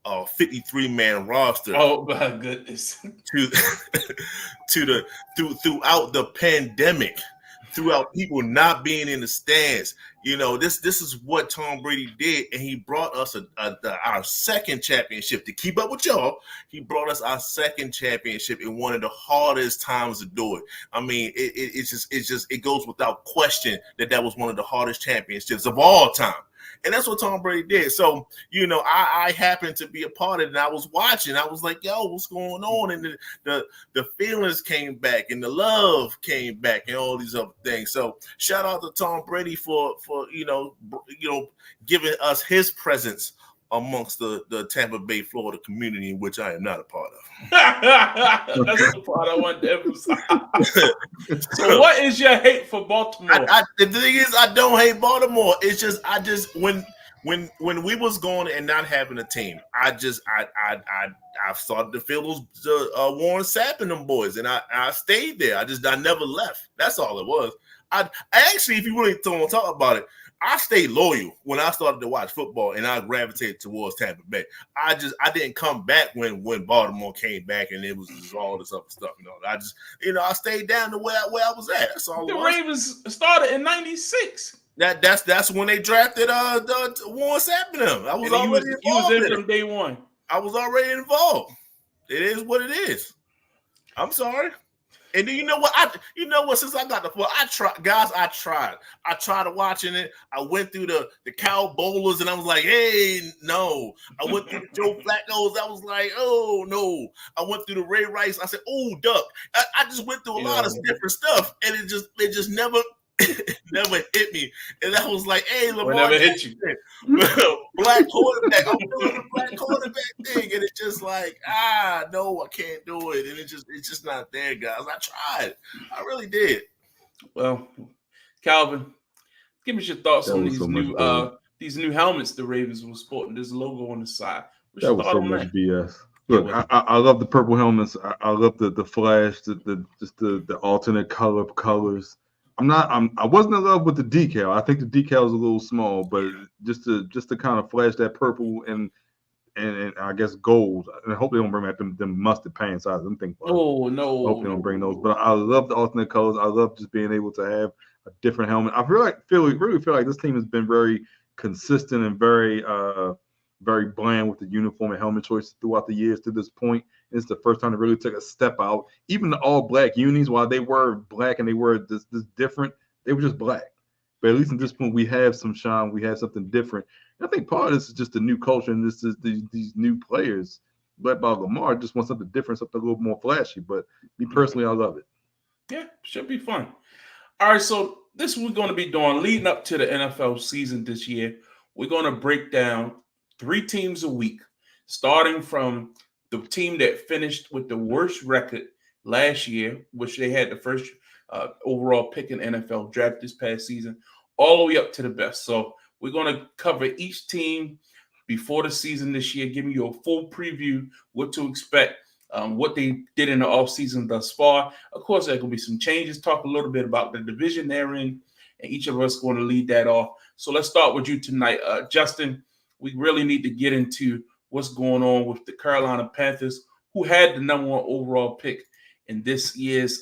a 53-man roster. Oh my goodness! Throughout the pandemic, throughout people not being in the stands. This is what Tom Brady did, and he brought us our second championship. To keep up with y'all, he brought us our second championship in one of the hardest times to do it. I mean, it goes without question that was one of the hardest championships of all time. And that's what Tom Brady did. So, I happened to be a part of it, and I was watching. I was like, yo, what's going on? And the feelings came back, and the love came back, and all these other things. So shout out to Tom Brady for giving us his presence amongst the Tampa Bay, Florida community, which I am not a part of. That's the part I want to emphasize. So what is your hate for Baltimore? The thing is, I don't hate Baltimore. It's just when when we was going and not having a team, I started to feel those Warren Sapp and them boys, and I stayed there. I never left. That's all it was. I actually, if you really don't talk about it, I stayed loyal when I started to watch football, and I gravitated towards Tampa Bay. I didn't come back when Baltimore came back, and it was all this other stuff. I stayed down to where I was at. That's all. The Ravens started in '96. That's when they drafted the Warren Sapp and them. I was already involved. You was in from day one. I was already involved. It is what it is. I'm sorry. And then you know what? Since I got the foot, I tried. I tried watching it. I went through the Cow Bowlers, and I was like, hey, no. I went through the Joe Flacco's. I was like, oh no. I went through the Ray Rice. I said, oh, duck. I just went through a lot of different stuff, and it just never hit me. And that was like, hey, Lamar, never hit you. Black quarterback. I'm doing the black quarterback thing, and it's just like, no, I can't do it, and it's just not there, guys. I tried, I really did. Well, Calvin, give us your thoughts on these new helmets the Ravens were sporting. This logo on the side. That was so much BS. Look, I love the purple helmets. I love the flash, the alternate colors. I wasn't in love with the decal. I think the decal is a little small, but just to kind of flash that purple and I guess gold. And I hope they don't bring back them mustard pants out of them things. Oh no! I hope they don't bring those. But I love the alternate colors. I love just being able to have a different helmet. I really feel like this team has been very consistent and very bland with the uniform and helmet choices throughout the years to this point. It's the first time they really took a step out. Even the all black unis, while they were black and they were this different, they were just black. But at least at this point, we have some shine. We have something different. And I think part of this is just the new culture, and this is these new players led by Lamar just want something different, something a little more flashy. But me personally, I love it. Yeah, should be fun. All right, so this we're going to be doing leading up to the NFL season this year. We're going to break down 3 teams a week, starting from the team that finished with the worst record last year, which they had the first overall pick in NFL draft this past season, all the way up to the best. So we're going to cover each team before the season this year, giving you a full preview, what to expect, what they did in the offseason thus far. Of course, there could be some changes, talk a little bit about the division they're in, and each of us going to lead that off. So let's start with you tonight. Justin, we really need to get into what's going on with the Carolina Panthers, who had the number 1 overall pick in this year's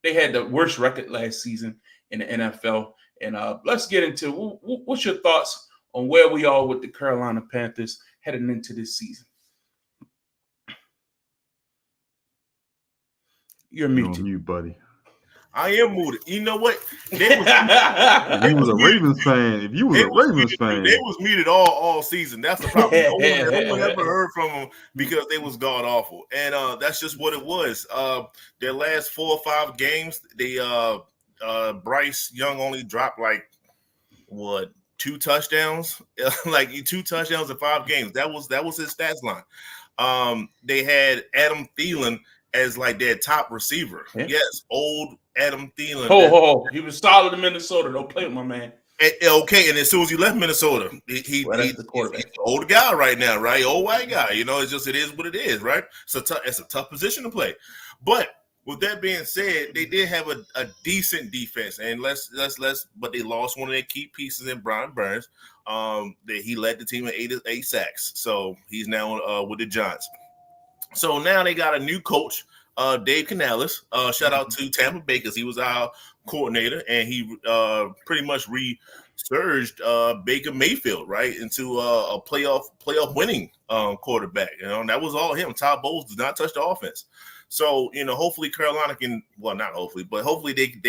they had the worst record last season in the NFL. And let's get into what's your thoughts on where we are with the Carolina Panthers heading into this season. You're muted. You, buddy. I am muted. You know what? If you was a Ravens fan, they was muted all season. That's the problem. No one ever heard from them because they was god awful, and that's just what it was. Their last 4 or 5 games, they Bryce Young only dropped like 2 touchdowns, like 2 touchdowns in 5 games. That was his stats line. They had Adam Thielen as like their top receiver. Yeah. Yes, old Adam Thielen. He was solid in Minnesota. Don't play with my man. Okay, and as soon as he left Minnesota, he's an old guy right now, right? Old white guy. It is what it is, right? It's a tough position to play. But with that being said, they did have a decent defense, and but they lost one of their key pieces in Brian Burns. He led the team in 8 sacks, so he's now with the Giants. So now they got a new coach, Dave Canales. Shout out to Tampa Bay because he was our coordinator, and he pretty much resurged Baker Mayfield right into a playoff winning quarterback. And that was all him. Todd Bowles did not touch the offense. So hopefully Carolina can. Well, not hopefully, but hopefully they can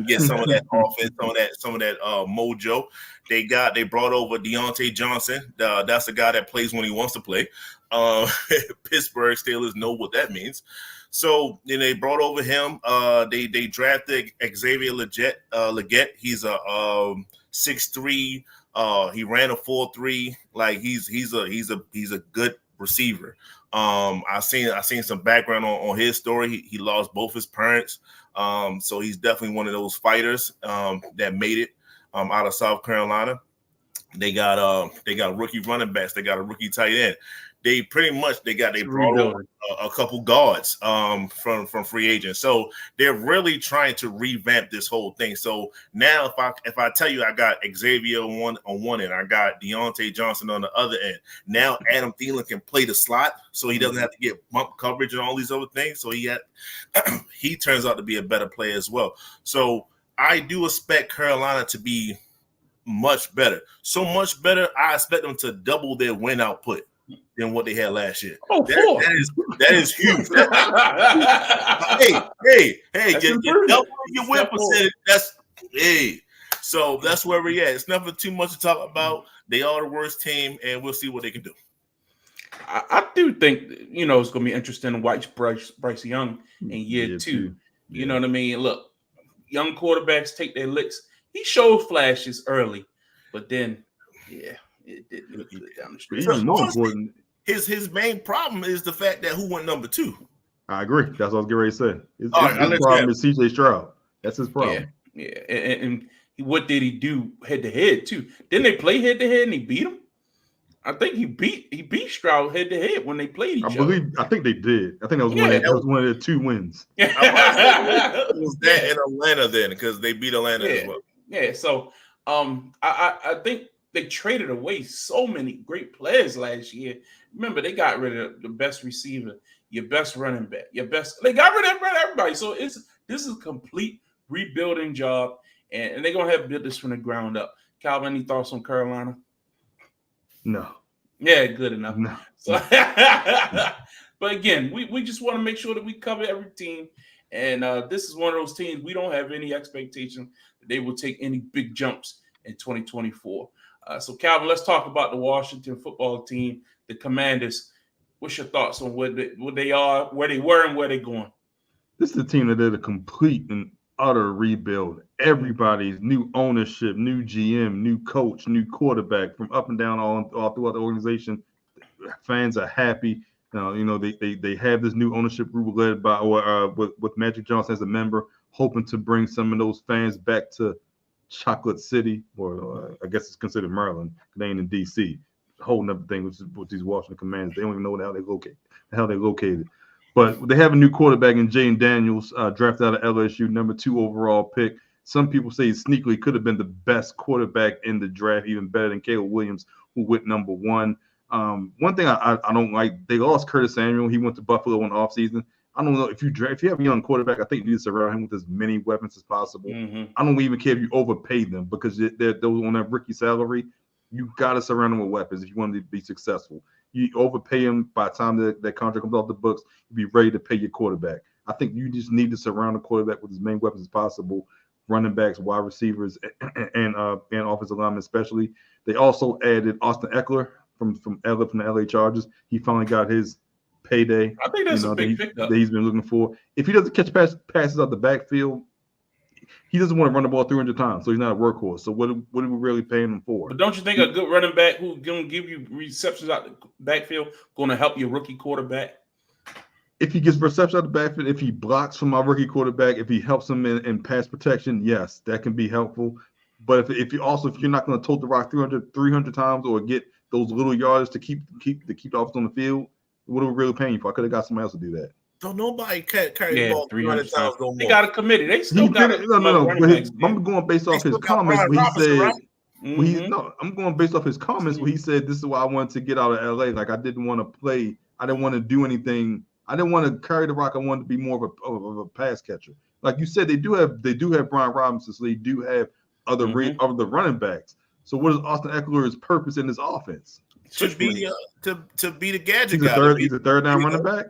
get some of that offense, some of that mojo. They brought over Deontay Johnson. That's the guy that plays when he wants to play. Pittsburgh Steelers know what that means. So then they brought over him. They drafted Xavier Legette. He's a 6'3". He ran a 4.3. Like he's a good receiver. I seen some background on his story. He lost both his parents. So he's definitely one of those fighters that made it out of South Carolina. They got rookie running backs. They got a rookie tight end. They pretty much they brought over a couple guards from free agents. So they're really trying to revamp this whole thing. So now if I tell you I got Xavier on one end, I got Deontay Johnson on the other end. Now Adam Thielen can play the slot, so he doesn't have to get bump coverage and all these other things. So he turns out to be a better player as well. So I do expect Carolina to be much better. So much better, I expect them to double their win output than what they had last year. Oh, that is huge. Hey, you win percentage. So that's where we're at. It's nothing too much to talk about. They are the worst team, and we'll see what they can do. I do think it's going to be interesting to watch Bryce Young in year two. Yeah. You know what I mean? Look, young quarterbacks take their licks. He showed flashes early, but then, it didn't look good down the street. Even more important, his main problem is the fact that who went number 2. I agree. That's what I was getting ready to say. His right, problem is CJ Stroud. That's his problem. Yeah. And what did he do head to head too? Didn't they play head to head and he beat him? I think he beat Stroud head to head when they played each other. I think they did. I think that was one of the 2 wins. It was that in Atlanta then, because they beat Atlanta as well. Yeah. So I think they traded away so many great players last year. Remember, they got rid of the best receiver, your best running back, they got rid of everybody. So this is a complete rebuilding job, and they're gonna have to build this from the ground up. Calvin, any thoughts on Carolina? No. Yeah, good enough. No. So, but again, we just want to make sure that we cover every team. And this is one of those teams we don't have any expectation that they will take any big jumps in 2024. So, Calvin, let's talk about the Washington football team, the Commanders. What's your thoughts on what they are, where they were, and where they're going? This is a team that did a complete and utter rebuild. Everybody's new ownership, new GM, new coach, new quarterback from up and down all throughout the organization. Fans are happy. They have this new ownership group led by with Magic Johnson as a member, hoping to bring some of those fans back to Chocolate City, or I guess it's considered Maryland. They ain't in DC. A whole nother thing with these Washington Commanders. They don't even know how they're located. But they have a new quarterback in Jaden Daniels, drafted out of LSU, number 2 overall pick. Some people say he sneakily could have been the best quarterback in the draft, even better than Caleb Williams, who went number 1. One thing I don't like, they lost Curtis Samuel. He went to Buffalo in the offseason. I don't know if you have a young quarterback, I think you need to surround him with as many weapons as possible. Mm-hmm. I don't even care if you overpay them, because they're those on that rookie salary. You got to surround them with weapons if you want to be successful. You overpay them, by the time that contract comes off the books, you'll be ready to pay your quarterback. I think you just need to surround the quarterback with as many weapons as possible, running backs, wide receivers, and offensive linemen especially. They also added Austin Eckler from the LA Chargers. He finally got his payday. I think that's a big pickup that he's been looking for. If he doesn't catch passes out the backfield, he doesn't want to run the ball 300 times, so he's not a workhorse. So what are we really paying him for? But don't you think a good running back who's going to give you receptions out the backfield going to help your rookie quarterback? If he gets receptions out the backfield, if he blocks from my rookie quarterback, if he helps him in pass protection, yes, that can be helpful. But if you're not going to tote the rock 300 times or get those little yards to keep the offense on the field, what are we really paying you for? I could have got somebody else to do that. So nobody can't carry the ball 300 times no more. They got a committee. They still got it. No. I'm going based off his comments where he said. Right? I'm going based off his comments where he said this is why I wanted to get out of LA. Like, I didn't want to play. I didn't want to do anything. I didn't want to carry the rock. I wanted to be more of a pass catcher. Like you said, they do have Brian Robinson, so they do have other running backs. So what is Austin Eckler's purpose in this offense? Should be to be the gadget guy. He's a third down running back.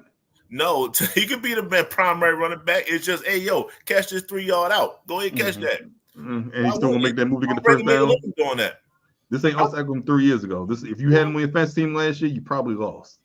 No, he could be the primary running back. It's just, hey, catch this 3-yard out. Go ahead and catch that. And he's still gonna make that move to get the first down. Doing that. This ain't Austin Eckler from 3 years ago. If you had him on your fantasy team last year, you probably lost.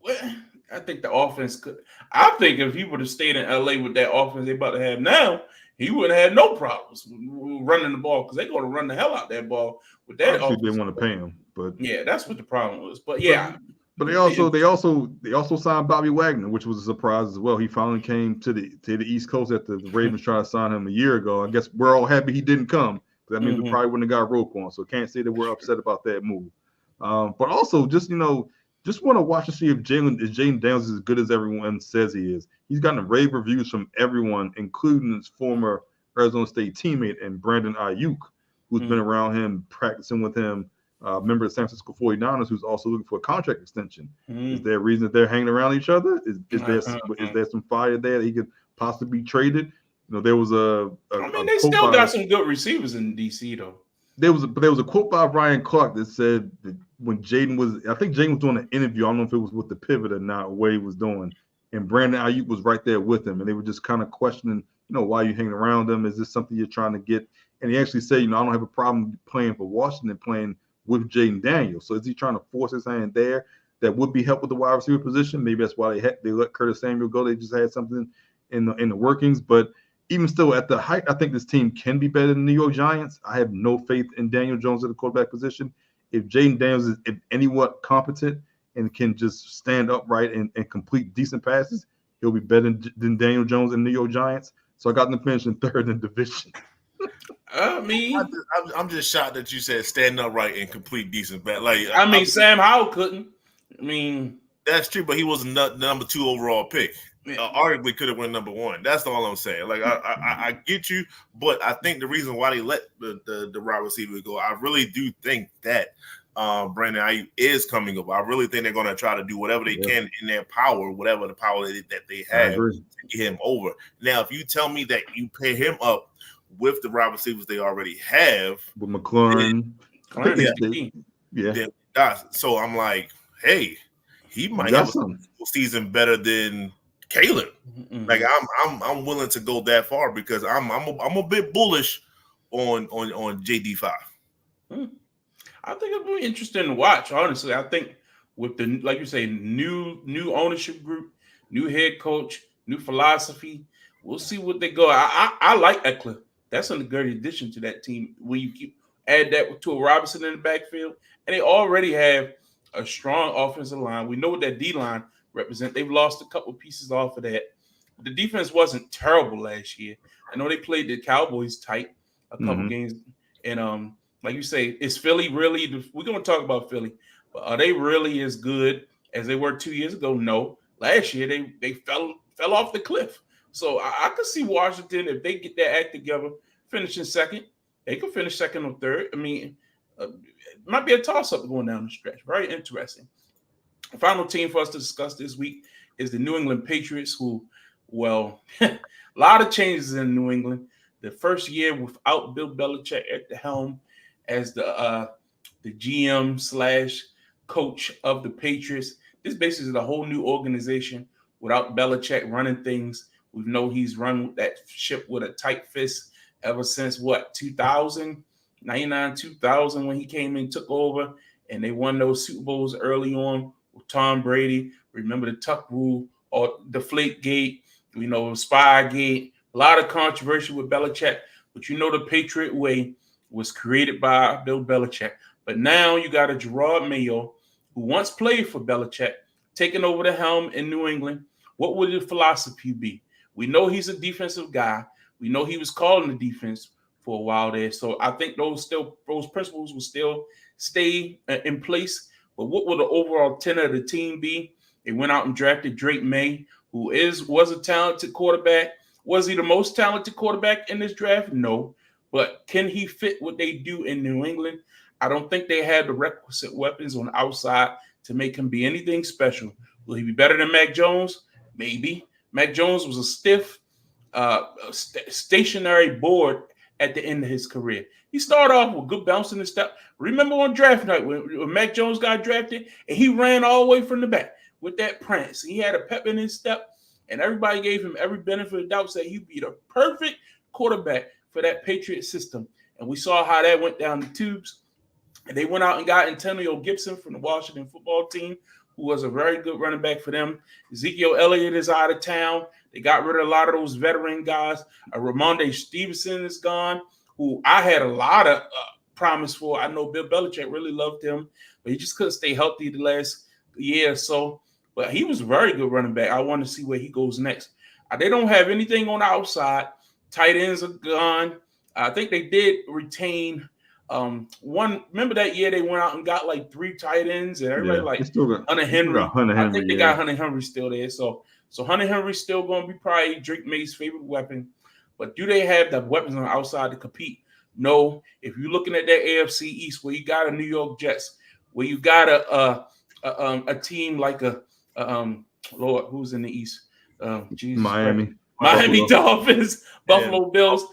Well, I think the offense could. I think if he would have stayed in LA with that offense they about to have now, he would have had no problems running the ball, because they're going to run the hell out that ball with that offense. They want to pay him, but yeah, that's what the problem was. But yeah. But they also signed Bobby Wagner, which was a surprise as well. He finally came to the East Coast after the Ravens tried to sign him a year ago. I guess we're all happy he didn't come, That means we probably wouldn't have got Roquan. So can't say that we're upset about that move. But also just want to watch and see if Jaden Daniels is as good as everyone says he is. He's gotten rave reviews from everyone, including his former Arizona State teammate and Brandon Ayuk, who's been around him, practicing with him. Member of the San Francisco 49ers, who's also looking for a contract extension. Is there a reason that they're hanging around each other? Is there some fire there that he could possibly be traded? There was they still got some good receivers in DC though. There was a quote by Ryan Clark that said that when Jaden was doing an interview. I don't know if it was with the Pivot or not, or what he was doing, and Brandon Ayuk was right there with him, and they were just kind of questioning, why you hanging around him? Is this something you're trying to get? And he actually said, I don't have a problem playing for Washington, playing with Jaden Daniels. So is he trying to force his hand there? That would be help with the wide receiver position. Maybe that's why they let Curtis Samuel go. They just had something in the workings. But even still, at the height, I think this team can be better than the New York Giants. I have no faith in Daniel Jones at the quarterback position. If Jaden Daniels is anyone competent and can just stand upright and complete decent passes, he'll be better than Daniel Jones and New York Giants. So I got them finishing third in division. I'm just shocked that you said stand upright and complete decent bat. Sam Howell couldn't. That's true, but he was the number 2 overall pick. Arguably could have went number 1. That's all I'm saying. I get you, but I think the reason why they let the wide receiver go, I really do think that Brandon Ayuk is coming up. I really think they're going to try to do whatever they can in their power, whatever the power that they have to get him over. Now, if you tell me that you pair him up with the wide receivers they already have, with McLaurin, so I'm like, hey, he might have a season better than Caleb. I'm willing to go that far because I'm a bit bullish on JD5. I think it'll be interesting to watch. Honestly, I think with the, like you say, new ownership group, new head coach, new philosophy, we'll see what they go. I like Eckler. That's a good addition to that team when you add that to a Robinson in the backfield, and they already have a strong offensive line. We know what that D line represent. They've lost a couple pieces off of that. The defense wasn't terrible last year. I know they played the Cowboys tight a couple games, and like you say, is Philly really? We're going to talk about Philly, but are they really as good as they were 2 years ago? No. Last year they fell off the cliff. So I could see Washington, if they get their act together, finishing second. They could finish second or third. It might be a toss-up going down the stretch. Very interesting. The final team for us to discuss this week is the New England Patriots, who, a lot of changes in New England. The first year without Bill Belichick at the helm as the GM / coach of the Patriots. This basically is a whole new organization without Belichick running things. We know he's run that ship with a tight fist ever since 2000, 99, 2000 when he came in, took over, and they won those Super Bowls early on with Tom Brady. Remember the Tuck Rule or Deflate Gate, Spy Gate. A lot of controversy with Belichick, but the Patriot way was created by Bill Belichick. But now you got a Gerard Mayo who once played for Belichick, taking over the helm in New England. What would the philosophy be? We know he's a defensive guy. We know he was calling the defense for a while there. So I think those principles will still stay in place. But what will the overall tenor of the team be? They went out and drafted Drake May, who was a talented quarterback. Was he the most talented quarterback in this draft? No. But can he fit what they do in New England? I don't think they had the requisite weapons on the outside to make him be anything special. Will he be better than Mac Jones? Maybe. Mac Jones was a stiff, stationary board at the end of his career. He started off with good bouncing and stuff. Remember on draft night when Mac Jones got drafted and he ran all the way from the back with that prance. He had a pep in his step, and everybody gave him every benefit of doubt, said he'd be the perfect quarterback for that Patriot system. And we saw how that went down the tubes. And they went out and got Antonio Gibson from the Washington football team, who was a very good running back for them. Ezekiel Elliott is out of town. They got rid of a lot of those veteran guys. Ramondre Stevenson is gone, who I had a lot of promise for. I know Bill Belichick really loved him, but he just couldn't stay healthy the last year or so. But he was a very good running back. I want to see where he goes next. They don't have anything on the outside. Tight ends are gone. I think they did retain one. Remember that year they went out and got like 3 tight ends, and everybody They like still got Hunter they still Henry. got Hunter I Henry. think they got Hunter Henry still there. So Hunter Henry's still going to be probably Drake May's favorite weapon. But do they have the weapons on the outside to compete? No. If you're looking at that AFC East, where you got a New York Jets, where you got a team like Lord, who's in the East? Jesus Miami Dolphins, Buffalo Yeah. Bills.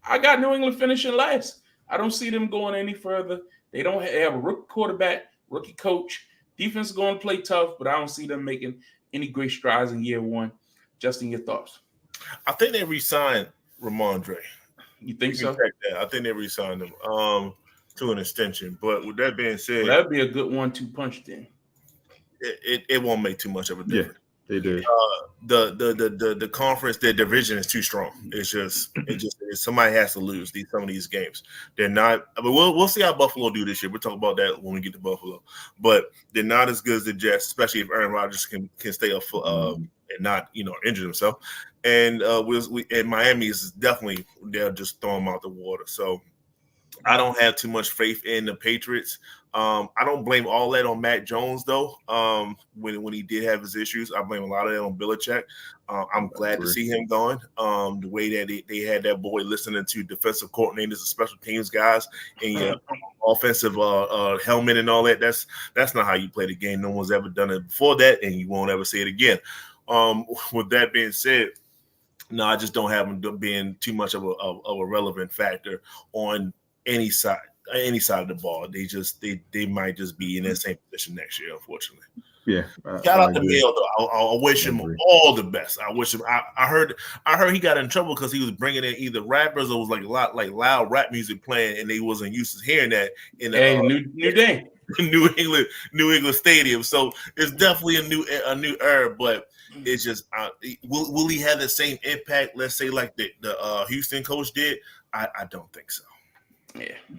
I got New England finishing last. I don't see them going any further. They don't have a rookie quarterback, rookie coach. Defense is going to play tough, but I don't see them making any great strides in year one. Justin, your thoughts? I think they re-signed Ramondre. You think so? Check that. I think they re-signed him to an extension. But with that being said, Well, that'd be a good 1-2 punch then. It won't make too much of a difference. They did. The conference, their division is too strong. It's just somebody has to lose some of these games. They're not. I mean, we'll see how Buffalo do this year. We'll talk about that when we get to Buffalo. But they're not as good as the Jets, especially if Aaron Rodgers can stay up and not injure himself. And and Miami is definitely they'll just throw him out the water. So I don't have too much faith in the Patriots. I don't blame all that on Matt Jones, though. When he did have his issues, I blame a lot of that on Belichick. I'm glad to see him going. The way that they had that boy listening to defensive coordinators and special teams guys and offensive helmet and all that. That's not how you play the game. No one's ever done it before that, and you won't ever see it again. With that being said, no, I just don't have them being too much of a relevant factor on any side of the ball. They might just be in that same position next year, unfortunately. Yeah. Shout out to Mayo though. I wish him all the best. I wish him. I heard he got in trouble because he was bringing in either rappers or was like a lot like loud rap music playing, and they wasn't used to hearing that in the New Day, New England Stadium. So it's definitely a new era, but it's just will he have the same impact? Let's say like the Houston coach did. I don't think so.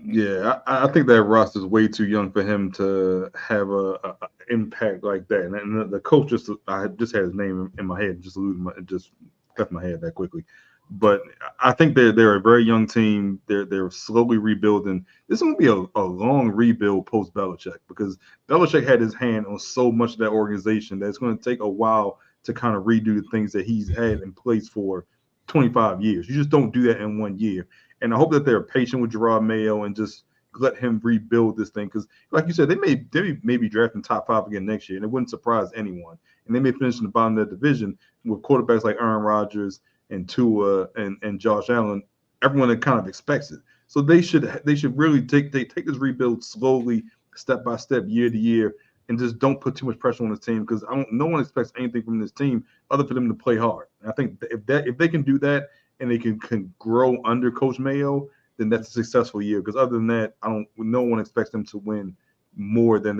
Yeah, I think that roster is way too young for him to have a impact like that. And the coach I just had his name in my head, just left my head that quickly. But I think they're a very young team. They're slowly rebuilding. This is going to be a long rebuild post Belichick because Belichick had his hand on so much of that organization that it's going to take a while to kind of redo the things that he's had in place for 25 years. You just don't do that in 1 year. And I hope that they're patient with Gerard Mayo and just let him rebuild this thing. Because, like you said, they may be drafting top 5 again next year, and it wouldn't surprise anyone. And they may finish in the bottom of that division with quarterbacks like Aaron Rodgers and Tua and Josh Allen. Everyone that kind of expects it. So they should really take this rebuild slowly, step by step, year to year, and just don't put too much pressure on this team because no one expects anything from this team other for them to play hard. And I think if they can do that and they can grow under Coach Mayo, then that's a successful year. Because other than that, no one expects them to win more games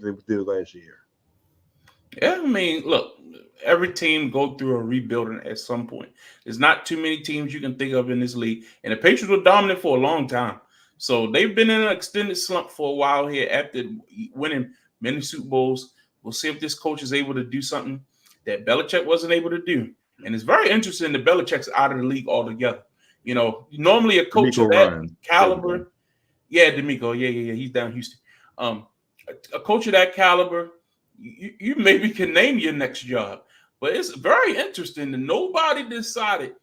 than they did last year. Yeah, I mean, look, every team go through a rebuilding at some point. There's not too many teams you can think of in this league, and the Patriots were dominant for a long time. So they've been in an extended slump for a while here after winning many Super Bowls. We'll see if this coach is able to do something that Belichick wasn't able to do. And it's very interesting that Belichick's out of the league altogether. Normally a coach of that caliber. Yeah, D'Amico. Yeah. He's down in Houston. A coach of that caliber, you maybe can name your next job. But it's very interesting that nobody decided,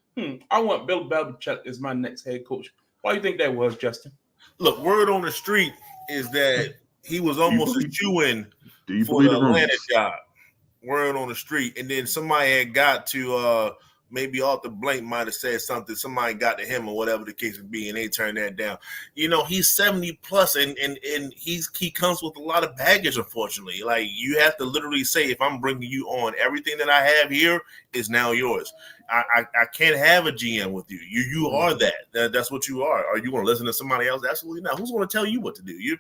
I want Bill Belichick as my next head coach. Why do you think that was, Justin? Look, word on the street is that he was almost a shoo-in for the the Atlanta job. Word on the street, and then somebody had got to maybe Arthur Blank might have said something. Somebody got to him or whatever the case would be, and they turned that down. He's 70 plus, and he comes with a lot of baggage. Unfortunately, like you have to literally say, if I'm bringing you on, everything that I have here is now yours. I can't have a GM with you. You are that. That's what you are. Are you going to listen to somebody else? Absolutely not. Who's going to tell you what to do?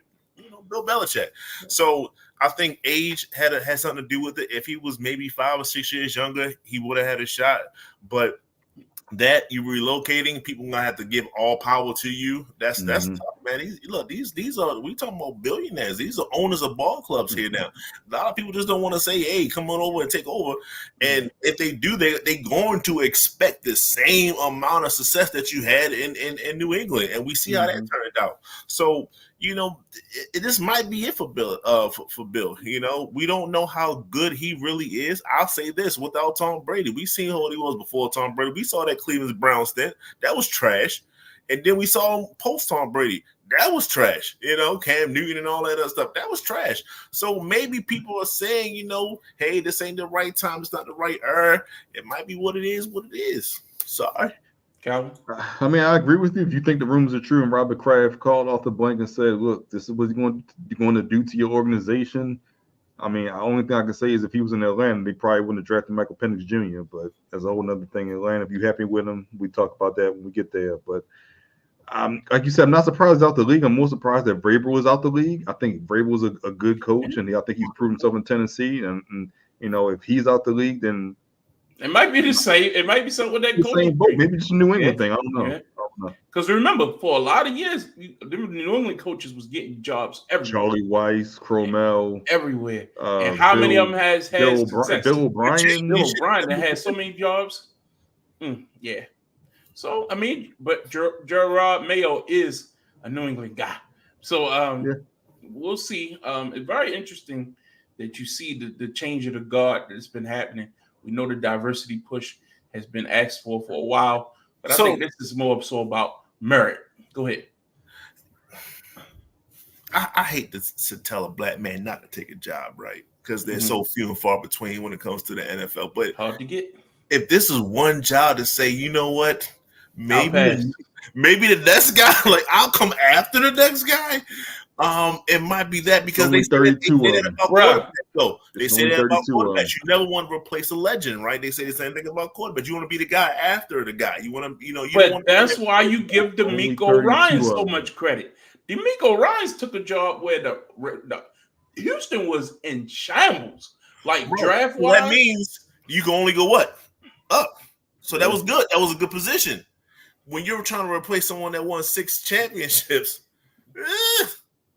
Bill Belichick. So I think age had something to do with it. If he was maybe 5 or 6 years younger, he would have had a shot. But that you relocating, people gonna have to give all power to you. That's tough, man. These are we talking about billionaires. These are owners of ball clubs here now. A lot of people just don't want to say, "Hey, come on over and take over." And if they do, they're going to expect the same amount of success that you had in New England, and we see how that turned out. So this might be it for Bill. For Bill, we don't know how good he really is. I'll say this: without Tom Brady, we seen how he was before Tom Brady. We saw that Cleveland Browns stint. That was trash. And then we saw him post Tom Brady. That was trash. Cam Newton and all that other stuff. That was trash. So maybe people are saying, hey, this ain't the right time. It's not the right era. It might be what it is. Sorry. Calvin? I mean, I agree with you. If you think the rumors are true and Robert Kraft called off the blank and said, look, this is what you're going to do to your organization. I mean, the only thing I can say is if he was in Atlanta, they probably wouldn't have drafted Michael Penix Jr., but that's a whole other thing in Atlanta. If you're happy with him, we talk about that when we get there. But like you said, I'm not surprised he's out the league. I'm more surprised that Vrabel was out the league. I think Vrabel was a good coach, and I think he's proven himself in Tennessee. And if he's out the league, then it might be the same. It might be something with that the same boat. Maybe just a New England thing. I don't know. Yeah. Because remember, for a lot of years, the New England coaches was getting jobs everywhere. Charlie Weiss, Cromell, everywhere. And how many of them has Bill success? O'Brien? Bill O'Brien that had so many jobs. Yeah. So I mean, but Gerard Mayo is a New England guy. So we'll see. It's very interesting that you see the change of the guard that's been happening. We know the diversity push has been asked for a while, but I think this is more so about merit. Go ahead. I hate to tell a black man not to take a job, right? Because they're so few and far between when it comes to the NFL. But hard to get. If this is one job to say, you know what, maybe the next guy, like I'll come after the next guy. It might be that because they said that about quarterbacks. So they said that about quarterbacks. You never want to replace a legend, right? They say the same thing about quarterbacks. You want to be the guy after the guy. You want to, But that's why you give DeMeco Ryan so much credit. DeMeco Ryan took a job where the Houston was in shambles, like draft wise. That means you can only go what? Up. So that was good. That was a good position. When you're trying to replace someone that won 6 championships,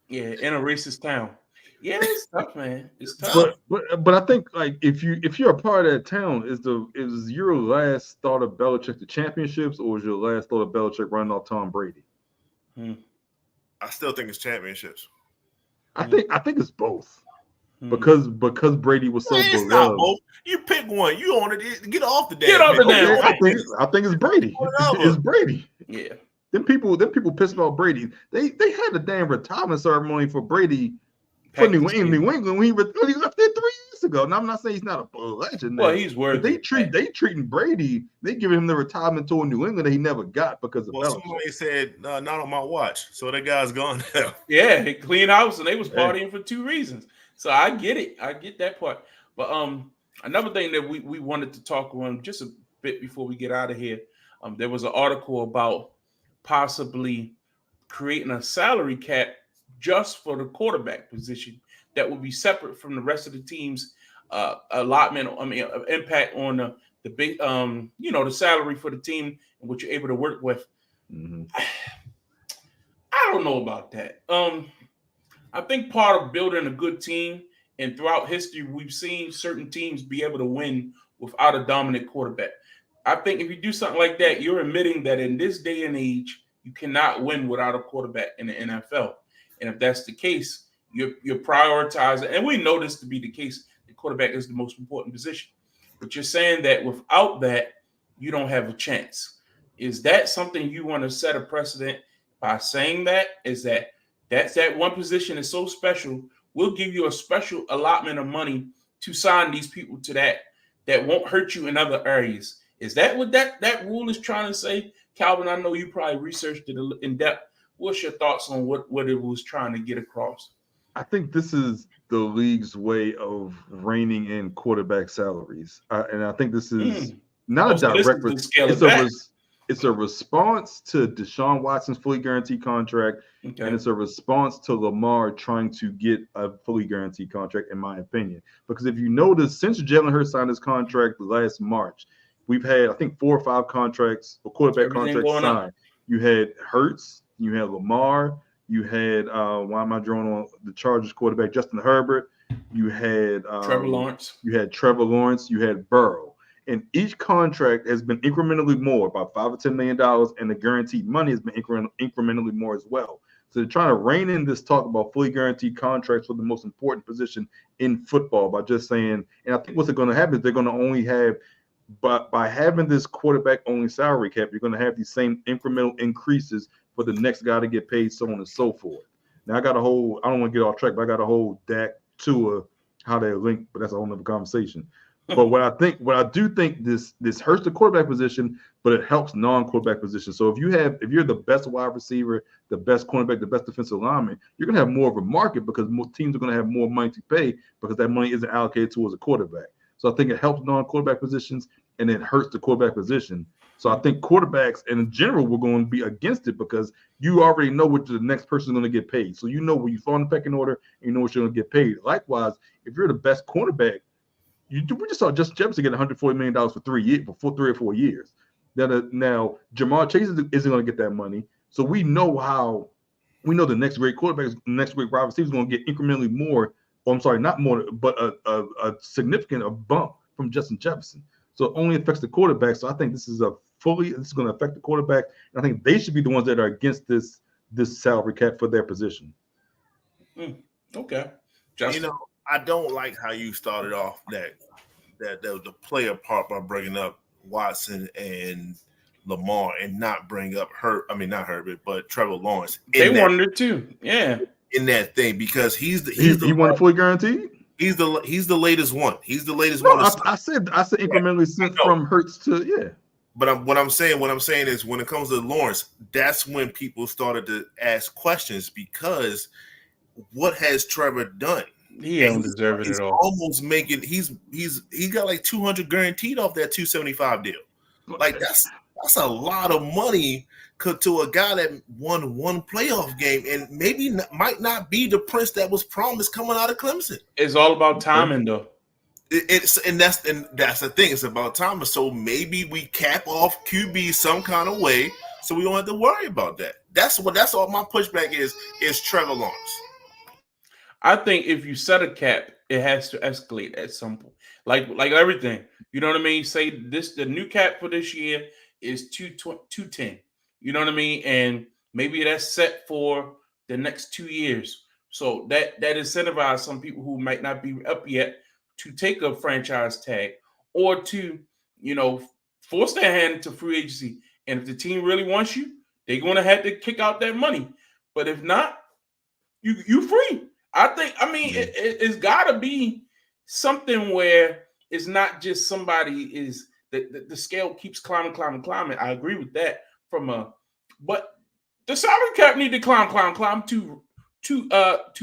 in a racist town. Yeah, it's tough, man. It's tough. But I think like if you're a part of that town, is your last thought of Belichick the championships, or is your last thought of Belichick running off Tom Brady? I still think it's championships. I think it's both. Because Brady was so beloved. Not both. You pick one. You own it. Get off the damn. Get off the damn. I think it's Brady. It's Brady. Yeah. Then people pissed about Brady. They had a damn retirement ceremony for Brady for New England when he left there 3 years ago. Now I'm not saying he's not a legend. Well, he's worthy. They treating Brady. They giving him the retirement tour in New England that he never got because of Belichick. Somebody said not on my watch, so that guy's gone now. Yeah, he cleaned house and they was partying for 2 reasons. So I get it. I get that part. But another thing that we wanted to talk on just a bit before we get out of here. There was an article about possibly creating a salary cap just for the quarterback position that would be separate from the rest of the team's allotment. I mean, impact on the big, the salary for the team and what you're able to work with. I don't know about that. I think part of building a good team, and throughout history, we've seen certain teams be able to win without a dominant quarterback. I think if you do something like that, you're admitting that in this day and age, you cannot win without a quarterback in the NFL. And if that's the case, you're prioritizing, and we know this to be the case, the quarterback is the most important position. But you're saying that without that, you don't have a chance. Is that something you want to set a precedent by saying that? Is that's that one position is so special, we'll give you a special allotment of money to sign these people to that won't hurt you in other areas. Is that what that rule is trying to say? Calvin, I know you probably researched it in depth. What's your thoughts on what it was trying to get across? I think this is the league's way of reining in quarterback salaries. And I think this is not a direct it's a response to Deshaun Watson's fully guaranteed contract, and it's a response to Lamar trying to get a fully guaranteed contract, in my opinion. Because if you notice, since Jalen Hurts signed his contract last March, we've had, I think, 4 or 5 contracts or quarterback contracts signed. You had Hurts, you had Lamar, You had why am I drawing on the Chargers quarterback Justin Herbert? You had Trevor Lawrence. You had Trevor Lawrence. You had Burrow. And each contract has been incrementally more, about $5 or $10 million, and the guaranteed money has been incrementally more as well. So they're trying to rein in this talk about fully guaranteed contracts for the most important position in football by just saying, and I think what's going to happen is they're going to only have, but by having this quarterback only salary cap, you're going to have these same incremental increases for the next guy to get paid, so on and so forth. Now I don't want to get off track, but I got a whole Dak Tua, how they're linked, but that's a whole nother conversation. But what I do think this hurts the quarterback position, but it helps non-quarterback positions. So if you're the best wide receiver, the best cornerback, the best defensive lineman, you're gonna have more of a market because more teams are gonna have more money to pay because that money isn't allocated towards a quarterback. So I think it helps non-quarterback positions and it hurts the quarterback position. So I think quarterbacks in general we're going to be against it because you already know what the next person is going to get paid. So you know where you fall in the pecking order and you know what you're going to get paid. Likewise, if you're the best cornerback, we just saw Justin Jefferson get $140 million for 3 years, for 3 or 4 years. Now Jamar Chase isn't going to get that money. So we know the next great quarterback, the next great wide receiver is going to get incrementally more. Or I'm sorry, not more, but a significant bump from Justin Jefferson. So it only affects the quarterback. So I think this is going to affect the quarterback. And I think they should be the ones that are against this salary cap for their position. Okay, Justin. I don't like how you started off that the player part by bringing up Watson and Lamar and not bring up not Herbert, but Trevor Lawrence. They wanted it too, yeah. In that thing because he won fully guaranteed. He's the latest one. He's the latest one. I said incrementally since from Hurts to yeah. But what I'm saying is when it comes to Lawrence, that's when people started to ask questions because what has Trevor done? He don't deserve it at all. Almost making he got like 200 guaranteed off that 275 deal. Like that's a lot of money to a guy that won one playoff game and maybe might not be the prince that was promised coming out of Clemson. It's all about timing, though. That's the thing. It's about timing. So maybe we cap off QB some kind of way, so we don't have to worry about that. That's all my pushback is Trevor Lawrence. I think if you set a cap, it has to escalate at some point. Like everything. You know what I mean? Say the new cap for this year is 210. You know what I mean? And maybe that's set for the next 2 years. So that incentivizes some people who might not be up yet to take a franchise tag or to, force their hand to free agency. And if the team really wants you, they're going to have to kick out that money. But if not, you free. It's got to be something where it's not just somebody is the scale keeps climbing. I agree with that but the salary cap need to climb to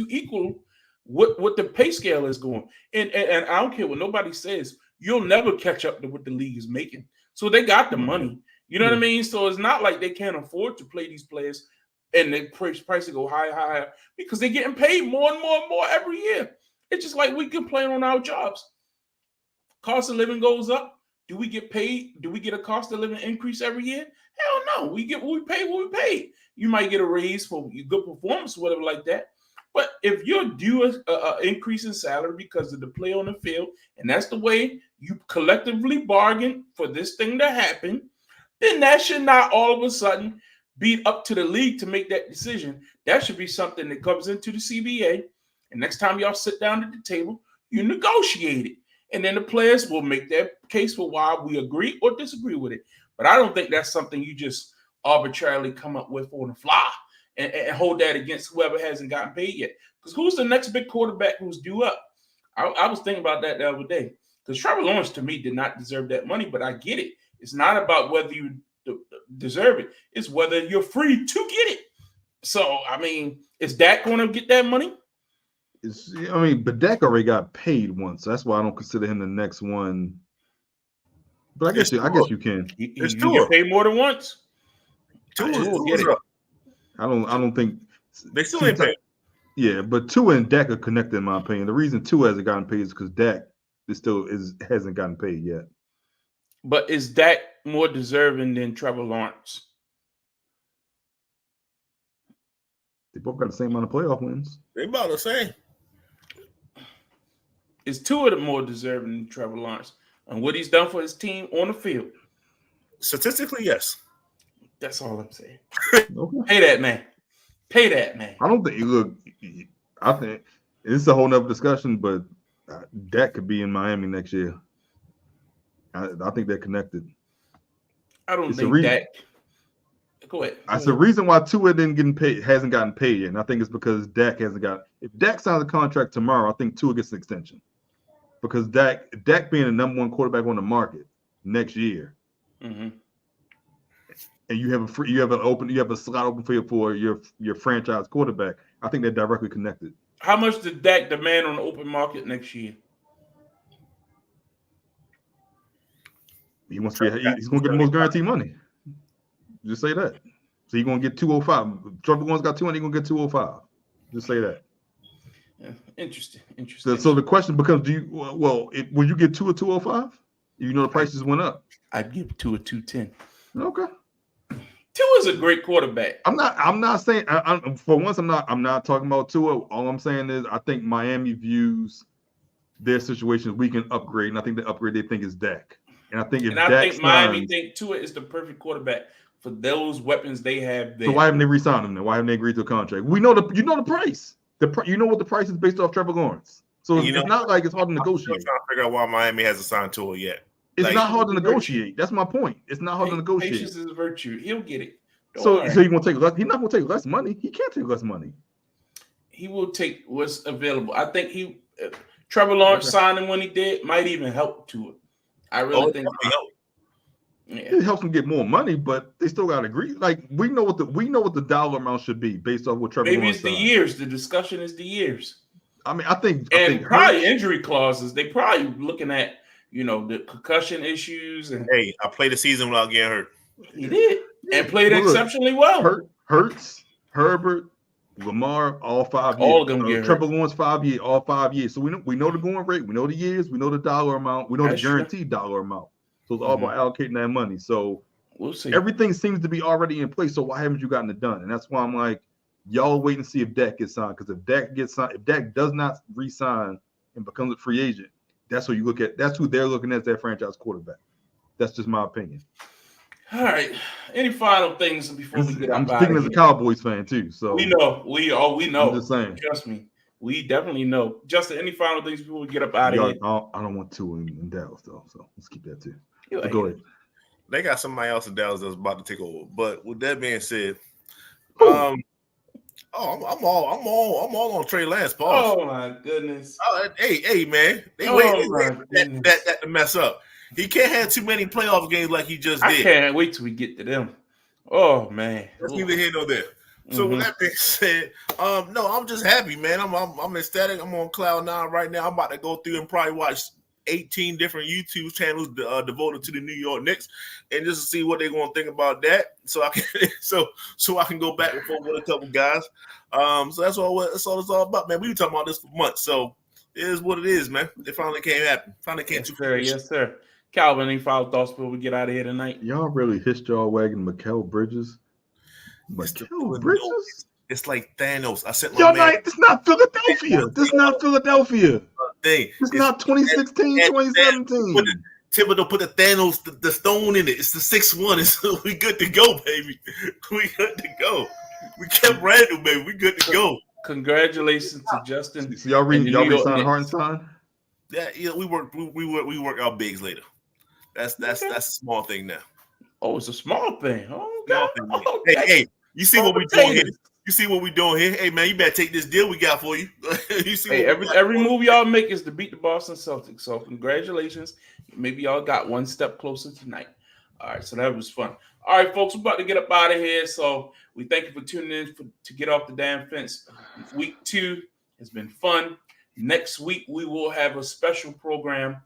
equal what the pay scale is going. And I don't care what nobody says, you'll never catch up to what the league is making. So they got the money. You know what I mean? So it's not like they can't afford to play these players and the price will go higher because they're getting paid more and more every year. It's just like we complain on our jobs. Cost of living goes up. Do we get paid? Do we get a cost of living increase every year? Hell no. We get what we pay. You might get a raise for your good performance or whatever like that. But if you're due an increase in salary because of the play on the field, and that's the way you collectively bargain for this thing to happen, then that should not all of a sudden be up to the league to make that decision. That should be something that comes into the CBA. And next time y'all sit down at the table, you negotiate it. And then the players will make their case for why we agree or disagree with it. But I don't think that's something you just arbitrarily come up with on the fly and hold that against whoever hasn't gotten paid yet. Because who's the next big quarterback who's due up? I was thinking about that the other day. Because Trevor Lawrence, to me, did not deserve that money, but I get it. It's not about whether you deserve it. It's whether you're free to get it. So, is Dak going to get that money? But Dak already got paid once. So that's why I don't consider him the next one. But I guess you can. You get paid more than once. I don't think they still ain't paid. Yeah, but Tua and Dak are connected in my opinion. The reason Tua hasn't gotten paid is because Dak hasn't gotten paid yet. But is Dak more deserving than Trevor Lawrence? They both got the same amount of playoff wins. They about the same. Is two of them more deserving than Trevor Lawrence and what he's done for his team on the field? Statistically, yes. That's all I'm saying. Okay. Pay that man. Pay that man. I don't think. Look, I think it's a whole nother discussion, but Dak could be in Miami next year. I think they're connected. I don't It's think Dak. Go ahead. That's the reason why Tua hasn't gotten paid yet, and I think it's because Dak hasn't got. If Dak signs a contract tomorrow, I think Tua gets an extension, because Dak being the number one quarterback on the market next year, Mm-hmm. and you have a slot open for your franchise quarterback. I think they're directly connected. How much did Dak demand on the open market next year? He's going to get the most guaranteed money. Just say that. So he's going to get 205. Trevor Lawrence got 200. He's going to get 205. Just say that. Yeah, interesting. So the question becomes: would you get 2 or 205? You know the prices went up. I'd give Tua 210. Okay. Tua's a great quarterback. I'm not saying. For once, I'm not talking about Tua. All I'm saying is I think Miami views their situation. We can upgrade, and I think the upgrade they think is Dak. And I think Miami think Tua is the perfect quarterback for those weapons they have there. So why haven't they re-signed him then? Why haven't they agreed to a contract? We know the price. You know what the price is based off Trevor Lawrence. So it's not like it's hard to negotiate. I'm trying to figure out why Miami hasn't signed Tua yet. It's not hard to negotiate. That's my point. It's not hard to negotiate. Patience is a virtue. He'll get it. So you're gonna take less. He's not gonna take less money. He can't take less money. He will take what's available. I think Trevor Lawrence signing when he did might even help Tua. I really think it helps them get more money, but they still got to agree. Like we know what the dollar amount should be based off what Trevor. Maybe it's the years. The discussion is the years. I mean, I think probably injury clauses. They probably looking at the concussion issues and. Hey, I played the season without getting hurt. He did and played exceptionally well. Hurts, Herbert, Lamar, all 5 years. All of them get Trevor Lawrence 5 years, all 5 years. So we know the going rate, we know the years, we know the dollar amount, we know the guaranteed dollar amount. So it's all about allocating that money. So we'll see. Everything seems to be already in place. So why haven't you gotten it done? And that's why I'm like, y'all wait and see if Dak gets signed. Because if Dak gets signed, if Dak does not re-sign and becomes a free agent, that's who you look at. That's who they're looking at as their franchise quarterback. That's just my opinion. All right. Any final things before we get I'm speaking as a Cowboys fan too. So we know. We know. I'm just saying. Trust me. We definitely know. Justin, any final things before we get up out of here? I don't want two in Dallas though, so let's keep that too. Go ahead. They got somebody else in Dallas that's about to take over. But with that being said, I'm all on Trey Lance. Pause. Oh my goodness. Hey man, they wait that to mess up. He can't have too many playoff games like he just did. I can't wait till we get to them. Oh man, that's neither here nor there. So with that being said, no, I'm just happy, man. I'm ecstatic. I'm on cloud 9 right now. I'm about to go through and probably watch 18 different YouTube channels devoted to the New York Knicks, and just to see what they're going to think about that. So I can so I can go back and forth with a couple guys. So that's all it's all about, man. We were talking about this for months, so it is what it is, man. It finally can't happen. Finally can't. Yes, sir. Calvin, any final thoughts before we get out of here tonight? Y'all really hitched y'all wagon Mikal Bridges. Mikal Bridges? It's like Thanos. I said, it's not Philadelphia. This is not Philadelphia. It's not 2016, 2017. Thibodeau put the Thanos, the stone in it. It's the 6-1. We good to go, baby. We good to go. We kept Randall, baby. We good to go. Congratulations to Justin. So y'all re-signed Hartenstein? Yeah, we work out bigs later. That's a small thing now. Oh, it's a small thing. Oh, God. Hey, you see what we're doing here? You see what we're doing here? Hey, man, you better take this deal we got for you. You see every move y'all make is to beat the Boston Celtics. So congratulations. Maybe y'all got one step closer tonight. All right, so that was fun. All right, folks, we're about to get up out of here. So we thank you for tuning in to Get Off the Damn Fence. Week 2 has been fun. Next week, we will have a special program.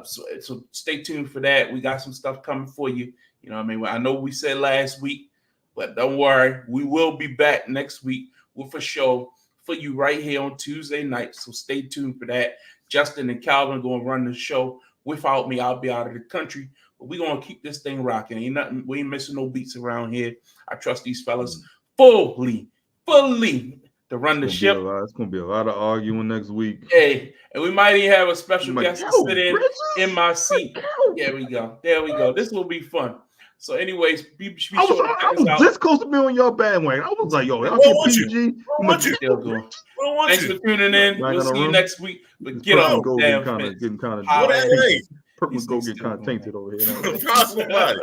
So stay tuned for that. We got some stuff coming for you. You know what I mean? I know we said last week, but don't worry. We will be back next week with a show for you right here on Tuesday night. So stay tuned for that. Justin and Calvin are going to run the show. Without me, I'll be out of the country. But we're going to keep this thing rocking. We ain't missing no beats around here. I trust these fellas fully. fully to run the ship. It's gonna be a lot of arguing next week. Hey, and we might even have a special Like, guest to yo, sit in my seat. Yo. There we go. There we go. This will be fun. So, anyways, be sure I to check was us out. this close to be on your bandwagon. I was like, yo, y'all What get want you? PG. What want you? Still going. What want Thanks you? for tuning in. Back We'll in the see you room. next week. But This get purple on, gold damn getting fence. kind of Holla at Hey, purple These gold niggas getting still kind of going, tainted over here. possible body.